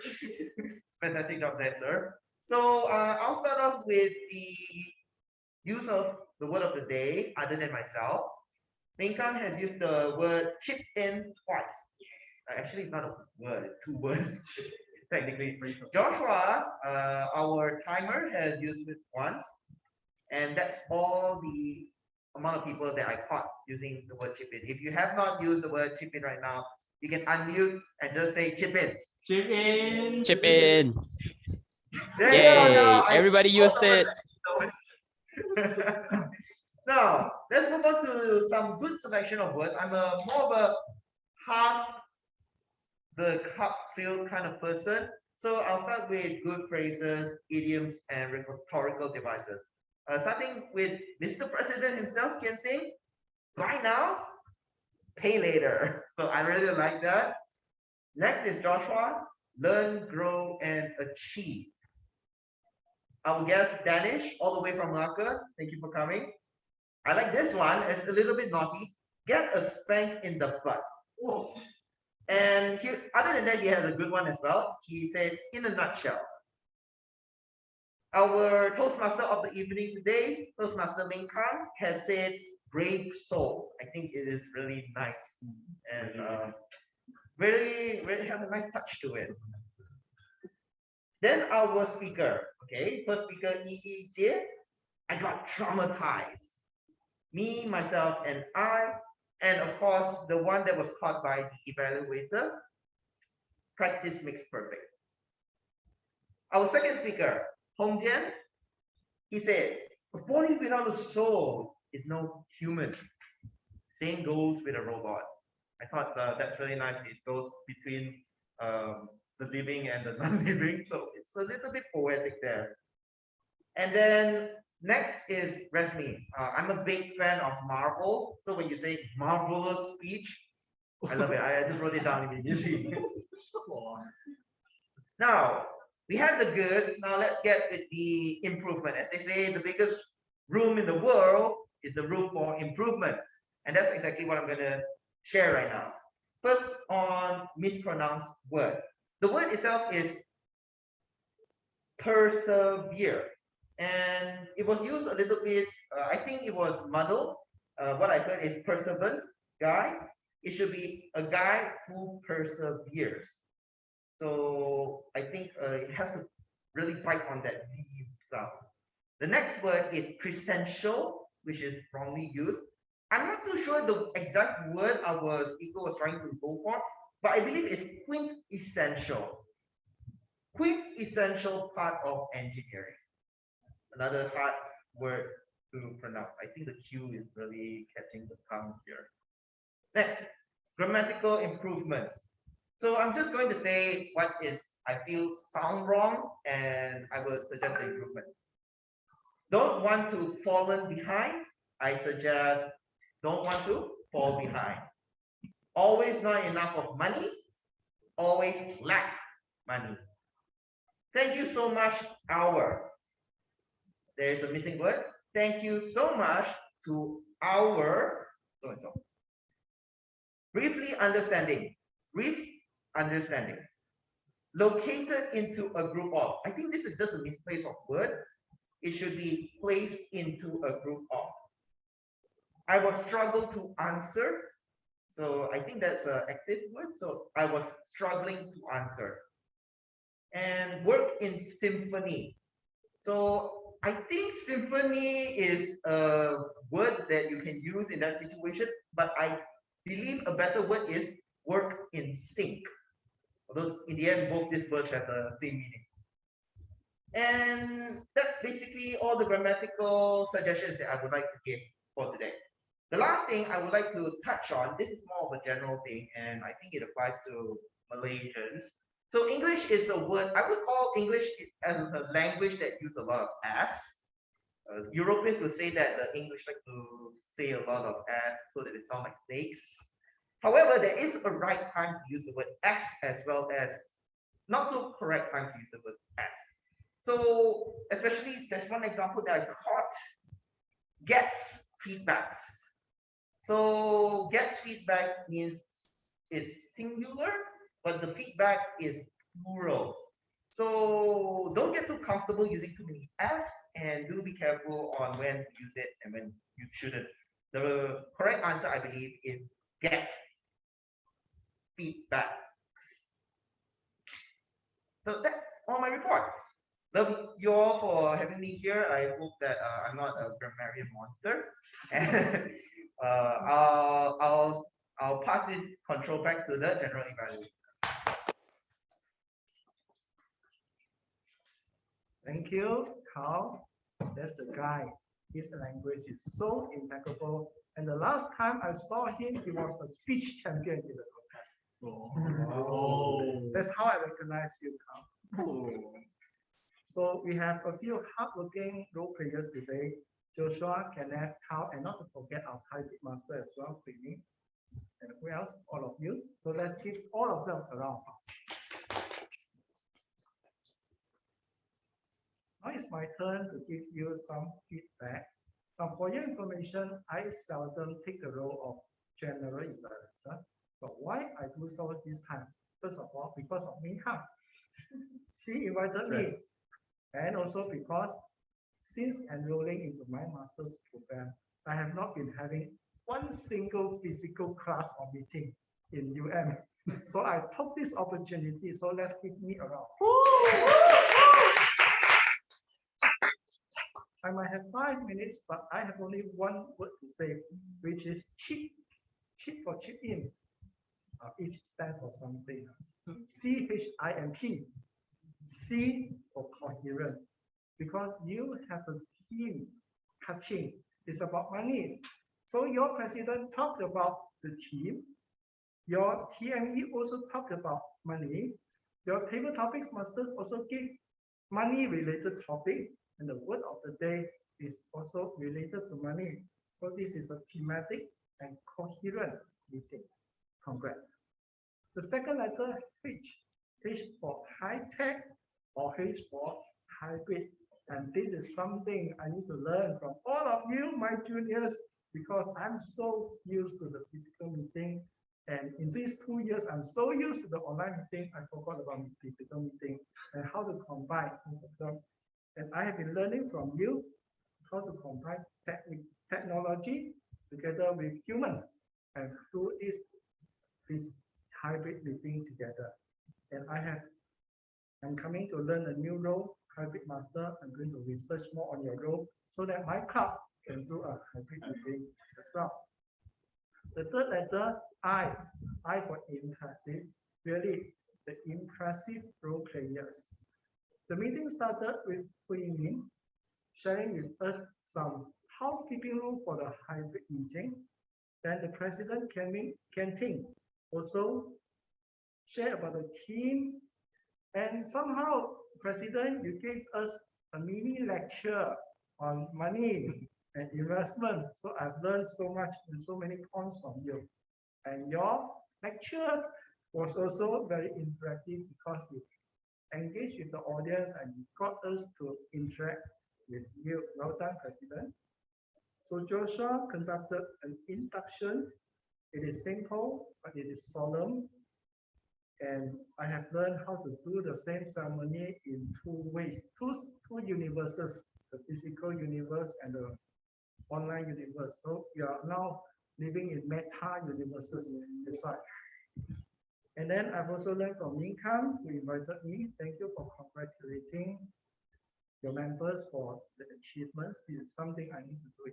[SPEAKER 7] Fantastic job there, sir. So I'll start off with the use of the word of the day, other than myself. 𝐿𝐻𝐿 has used the word chip in twice. Actually, it's not a word, it's 2 words. Technically. Joshua, our timer, has used it once. And that's all the amount of people that I caught using the word chip in. If you have not used the word chip in right now, you can unmute and just say chip in.
[SPEAKER 10] Chip in.
[SPEAKER 4] Chip in.
[SPEAKER 7] There
[SPEAKER 4] Yay!
[SPEAKER 7] you go.
[SPEAKER 4] Everybody used it.
[SPEAKER 7] Now, let's move on to some good selection of words. I'm more of a half the cup filled kind of person. So I'll start with good phrases, idioms, and rhetorical devices. Starting with Mr. President himself, 𝐿𝐷𝐷, buy now, pay later. So I really like that. Next is Joshua, learn, grow, and achieve. Our guest, Danish, all the way from Malacca. Thank you for coming. I like this one. It's a little bit naughty. Get a spank in the butt. Oh. And he, other than that, he has a good one as well. He said, in a nutshell. Our Toastmaster of the evening today, Toastmaster 𝐿𝐻𝐿, has said, brave souls. I think it is really nice and really have a nice touch to it. Then our speaker, okay, first speaker 𝐿𝐴𝐥𝐿, I got traumatized. Me, myself, and I, and of course, the one that was caught by the evaluator, practice makes perfect. Our second speaker, 𝐿𝐻𝐿, he said, a body without a soul is no human. Same goes with a robot. I thought that's really nice. It goes between the living and the non-living, so it's a little bit poetic there. And then next is Resmi. I'm a big fan of Marvel, so when you say marvelous speech, I love it. I just wrote it down immediately. Now, we had the good, now let's get with the improvement. As they say, the biggest room in the world is the room for improvement. And that's exactly what I'm going to share right now. First, on mispronounced word. The word itself is persevere. And it was used a little bit, I think it was muddled. What I heard is perseverance guy. It should be a guy who perseveres. So I think it has to really bite on that V sound. The next word is crescential, which is wrongly used. I'm not too sure the exact word Eagle was trying to go for, but I believe it's quintessential. Quintessential part of engineering. Another hard word to pronounce. I think the Q is really catching the tongue here. Next, grammatical improvements. So I'm just going to say what is I feel sound wrong, and I will suggest the improvement. Don't want to fallen behind. I suggest don't want to fall behind. Always not enough of money. Always lack money. Thank you so much, our. There is a missing word. Thank you so much to our so and so. Briefly understanding. Brief understanding. Located into a group of. I think this is just a misplace of word. It should be placed into a group of. I was struggle to answer. So I think that's an active word. So I was struggling to answer. And work in symphony. So I think symphony is a word that you can use in that situation, but I believe a better word is work in sync. Although in the end, both these words have the same meaning. And that's basically all the grammatical suggestions that I would like to give for today. The last thing I would like to touch on, this is more of a general thing, and I think it applies to Malaysians. So English is a word, I would call English as a language that uses a lot of S. Europeans would say that the English like to say a lot of S so that they sound like snakes. However, there is a right time to use the word S as well as not so correct time to use the word S. So especially there's one example that I caught, gets feedbacks. So gets feedbacks means it's singular, but the feedback is plural. So don't get too comfortable using too many S, and do be careful on when to use it and when you shouldn't. The correct answer, I believe, is get feedbacks. So that's all my report. Love you all for having me here. I hope that I'm not a grammarian monster. And I'll pass this control back to the general evaluator.
[SPEAKER 8] Thank you, Carl. That's the guy. His language is so impeccable. And the last time I saw him, he was a speech champion in the contest. Oh. That's how I recognize you, Carl. Oh. So we have a few hardworking role players today. Joshua, Kenneth, Carl, and not to forget our Thai master as well, Queenie. And who else? All of you. So let's give all of them a round of applause. Now it's my turn to give you some feedback. For your information, I seldom take the role of general evaluator. But why I do so this time? First of all, because of Minhang. He invited me. And also because since enrolling into my master's program, I have not been having one single physical class or meeting in UM. So I took this opportunity. So let's give me a round. I might have 5 minutes, but I have only one word to say, which is chip. Chip for chip in. Each stands for something. CHIMP. C for coherent. Because you have a team catching. It's about money. So your president talked about the team. Your TME also talked about money. Your table topics masters also give money related topic. And the word of the day is also related to money. So this is a thematic and coherent meeting. Congrats. The second letter, H. H for high tech or H for hybrid. And this is something I need to learn from all of you, my juniors, because I'm so used to the physical meeting. And in these 2 years, I'm so used to the online meeting, I forgot about the physical meeting and how to combine them. And I have been learning from you how to combine technology together with human and do this hybrid meeting together. And I'm coming to learn a new role, hybrid master. I'm going to research more on your role so that my club can do a hybrid meeting as well. The third letter, I for impressive, really the impressive role players. The meeting started with Hui sharing with us some housekeeping rule for the hybrid meeting. Then the president, Ken also shared about the team. And somehow, President, you gave us a mini lecture on money and investment. So I've learned so much and so many points from you. And your lecture was also very interactive because you engaged with the audience and you got us to interact with you. Well done, President. So Joshua conducted an induction. It is simple, but it is solemn. And I have learned how to do the same ceremony in two ways, two universes, the physical universe and the online universe. So we are now living in meta universes. That's right. And then I've also learned from Minkang, who invited me. Thank you for congratulating your members for the achievements. This is something I need to do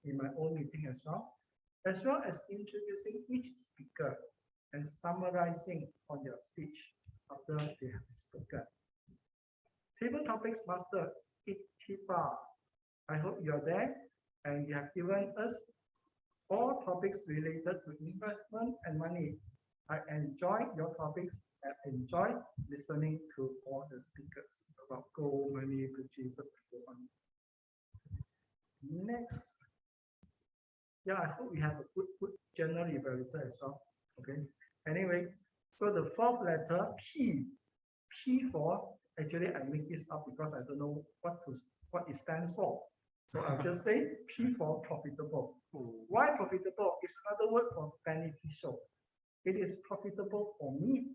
[SPEAKER 8] in my own meeting as well as introducing each speaker and summarizing on their speech after they have spoken. Table topics master, Itiba. I hope you're there and you have given us all topics related to investment and money. I enjoy your topics and enjoy listening to all the speakers about gold, money, purchases, and so on. Next. Yeah, I hope we have a good general evaluator as well. Okay. Anyway, so the fourth letter, P for, actually I make this up because I don't know what it stands for. So I'll just say P for profitable. Why profitable? It's another word for beneficial. It is profitable for me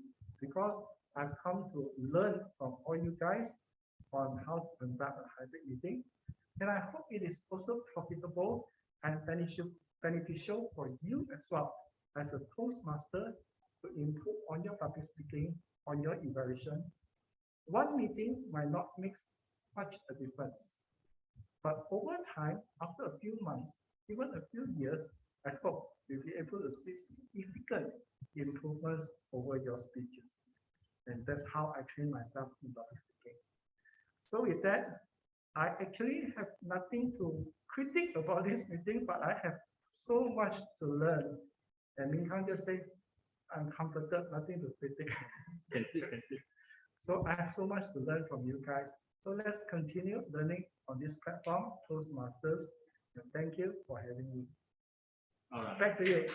[SPEAKER 8] because I've come to learn from all you guys on how to conduct a hybrid meeting. And I hope it is also profitable and beneficial for you as well as a Toastmaster to improve on your public speaking, on your evaluation. One meeting might not make much a difference, but over time, after a few months, even a few years, I hope you'll be able to see significant improvements over your speeches. And that's how I train myself in public speaking. So with that, I actually have nothing to critique about this meeting, but I have so much to learn. And Minkang just say, I'm comforted, nothing to critique. So I have so much to learn from you guys. So let's continue learning on this platform, Toastmasters. And thank you for having me.
[SPEAKER 3] All right.
[SPEAKER 8] Back to you.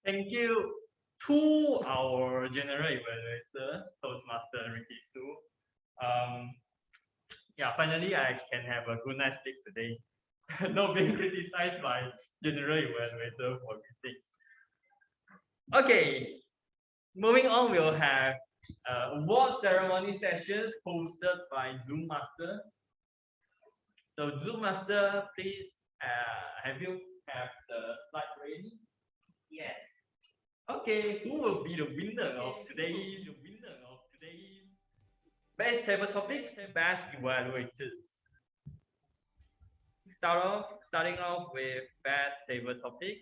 [SPEAKER 3] Thank you to our general evaluator, Toastmaster Ricky Su. Yeah, finally I can have a good night's sleep today. Not being criticized by general evaluator for meetings. Okay, moving on, we'll have award ceremony sessions hosted by Zoom Master. So Zoom Master, please have you have the slide ready? Yes. Okay, who will be the winner of today's best table topics, best evaluators? Starting off with best table topics.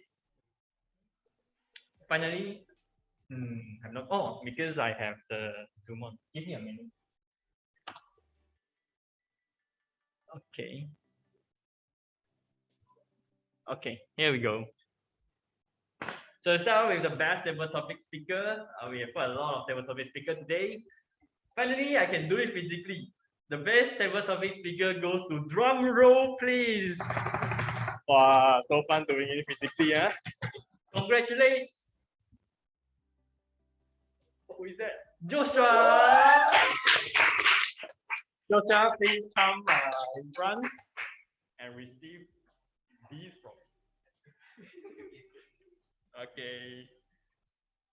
[SPEAKER 3] Finally, I'm not because I have the Zoom on. Give me a minute. Okay, here we go. So start with the best table topic speaker. We have quite a lot of table topic speaker today. Finally, I can do it physically. The best table topic speaker goes to drum roll, please. Wow, so fun doing it physically, huh? Congratulations. Who is that? Joshua. Joshua, please come in front and receive these from me. Okay,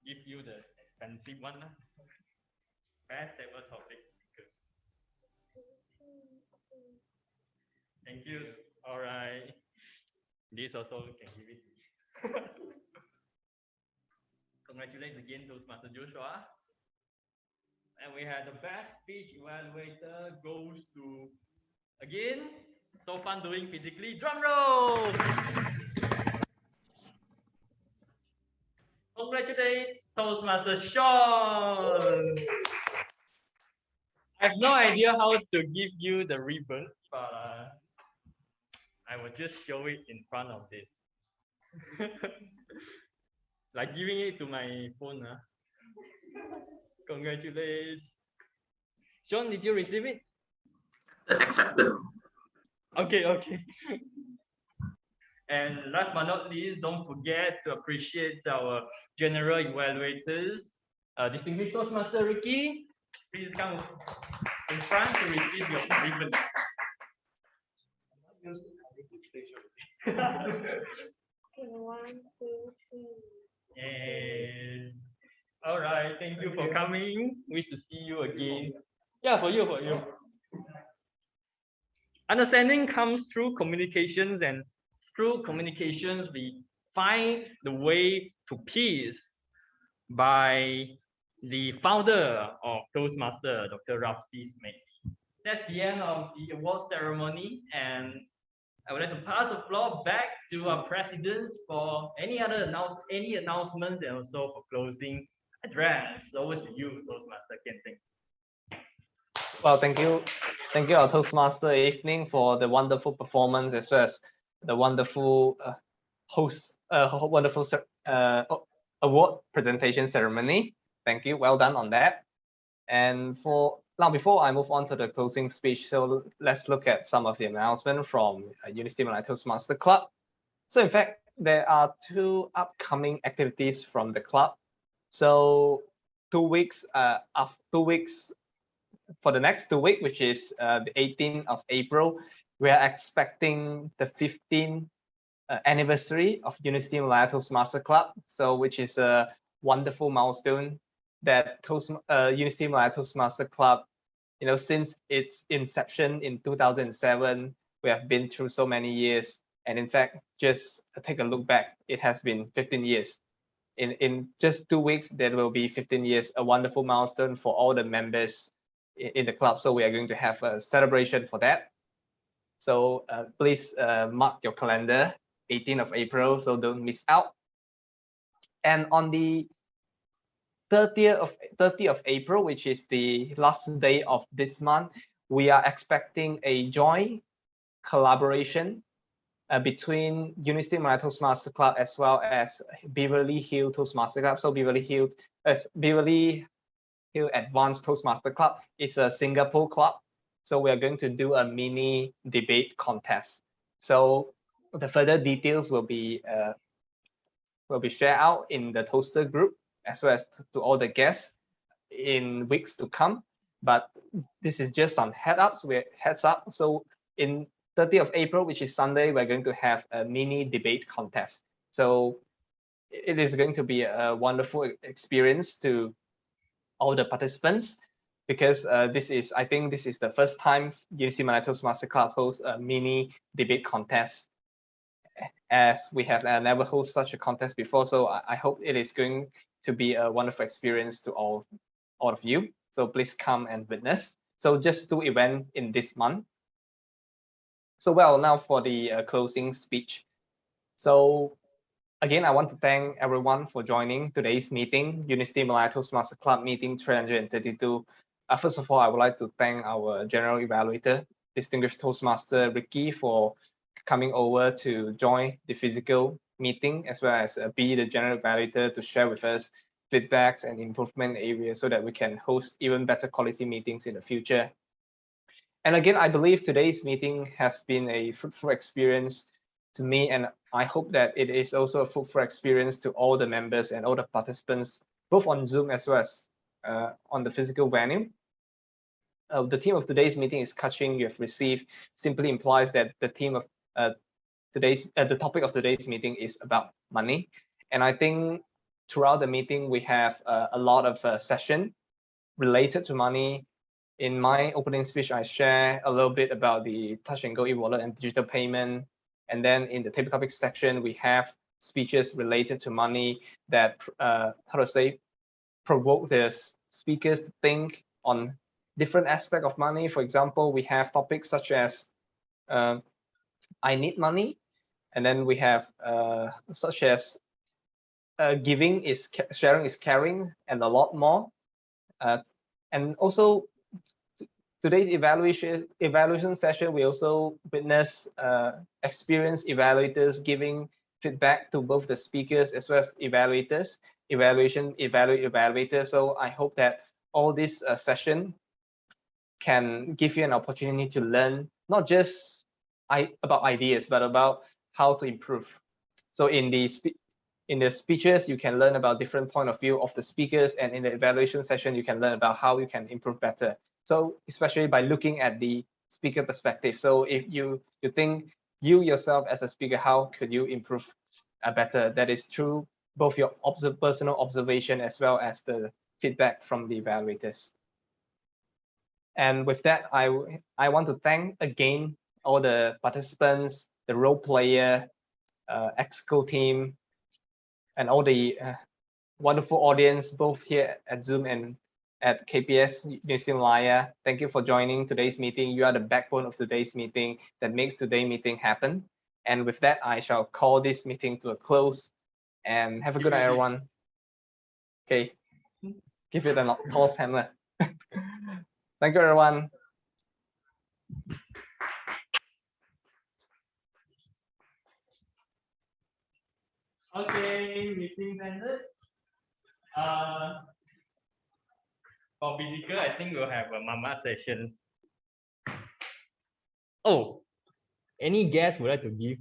[SPEAKER 3] give you the expensive one. Best table topic. Thank you. All right. This also can give it. Congratulations again to Master Joshua. And we had the best speech evaluator goes to, again, so fun doing physically. Drum roll! Congratulations, Toastmaster Sean. I have no idea how to give you the ribbon, but I will just show it in front of this. Like giving it to my phone. Congratulations. Sean, did you receive it?
[SPEAKER 10] Accepted.
[SPEAKER 3] Okay, okay. And last but not least, don't forget to appreciate our general evaluators. Distinguished Toastmaster Ricky, please come in front to receive your ribbon.
[SPEAKER 12] Okay, 1, 2, 3.
[SPEAKER 3] And all right, thank you for coming. Wish to see you again. Yeah, for you, for you. Understanding comes through communications, and through communications, we find the way to peace by the founder of Toastmaster, Dr. Rapsi Smith. That's the end of the award ceremony, and I would like to pass the floor back to our presidents for any announcements and also for closing address. Over to you, Toastmaster Kenteng.
[SPEAKER 2] Well, thank you, our Toastmaster evening, for the wonderful performance as well as the wonderful award presentation ceremony. Thank you, well done on that. And now, before I move on to the closing speech, so let's look at some of the announcements from University Malaya Toastmaster Club. So in fact, there are 2 upcoming activities from the club. So 2 weeks for the next 2 weeks, which is the 18th of April, we are expecting the 15th anniversary of University Malaya Toastmaster Club. So which is a wonderful milestone that University Malaya Toastmaster Club, since its inception in 2007, we have been through so many years. And in fact, just take a look back, it has been 15 years. In just 2 weeks, there will be 15 years, a wonderful milestone for all the members in the club. So we are going to have a celebration for that. So please mark your calendar, 18th of April, so don't miss out. And on the 30th of April, which is the last day of this month, we are expecting a joint collaboration between University Malaya Toastmaster Club as well as Beverly Hills Toastmaster Club. So Beverly Hills Advanced Toastmaster Club is a Singapore club. So we are going to do a mini debate contest. So the further details will be shared out in the toaster group, as well as to all the guests in weeks to come. But this is just some heads up. So in 30th of April, which is Sunday, we're going to have a mini debate contest. So it is going to be a wonderful experience to all the participants, because I think this is the first time University Malaya Toastmaster Club hosts a mini debate contest, as we have never hosted such a contest before. So I hope it is going to be a wonderful experience to all of you. So please come and witness. So just 2 events in this month. So now for the closing speech. So again, I want to thank everyone for joining today's meeting, University Malaya Toastmaster Club meeting 332. First of all, I would like to thank our general evaluator, distinguished Toastmaster Ricky, for coming over to join the physical meeting, as well as be the general evaluator to share with us feedbacks and improvement areas so that we can host even better quality meetings in the future. And again, I believe today's meeting has been a fruitful experience to me, and I hope that it is also a fruitful experience to all the members and all the participants, both on Zoom as well as on the physical venue. The theme of today's meeting is 𝐿𝐷 you have received simply implies that the theme of the topic of today's meeting is about money. And I think throughout the meeting we have a lot of session related to money. In my opening speech, I share a little bit about the Touch and Go e-wallet and digital payment. And then in the table topics section, we have speeches related to money that, provoke the speakers to think on different aspects of money. For example, we have topics such as I need money. And then we have such as giving is sharing is caring, and a lot more. And also today's evaluation session, we also witness experienced evaluators giving feedback to both the speakers as well as evaluators, evaluator. So I hope that all this session can give you an opportunity to learn not just about ideas, but about how to improve. So in the speeches, you can learn about different point of view of the speakers, and in the evaluation session, you can learn about how you can improve better. So especially by looking at the speaker perspective. So if you think you yourself as a speaker, how could you improve better? That is through both your personal observation as well as the feedback from the evaluators. And with that, I want to thank again all the participants, the role player, Exco team, and all the wonderful audience, both here at Zoom and at KPS University of Malaya. Thank you for joining today's meeting. You are the backbone of today's meeting that makes today's meeting happen. And with that, I shall call this meeting to a close. And have a good night, everyone. Okay, give it a pulse hammer. Thank you, everyone.
[SPEAKER 3] Okay, meeting ended. For physical, I think we'll have a mama sessions. Oh, any guests would like to give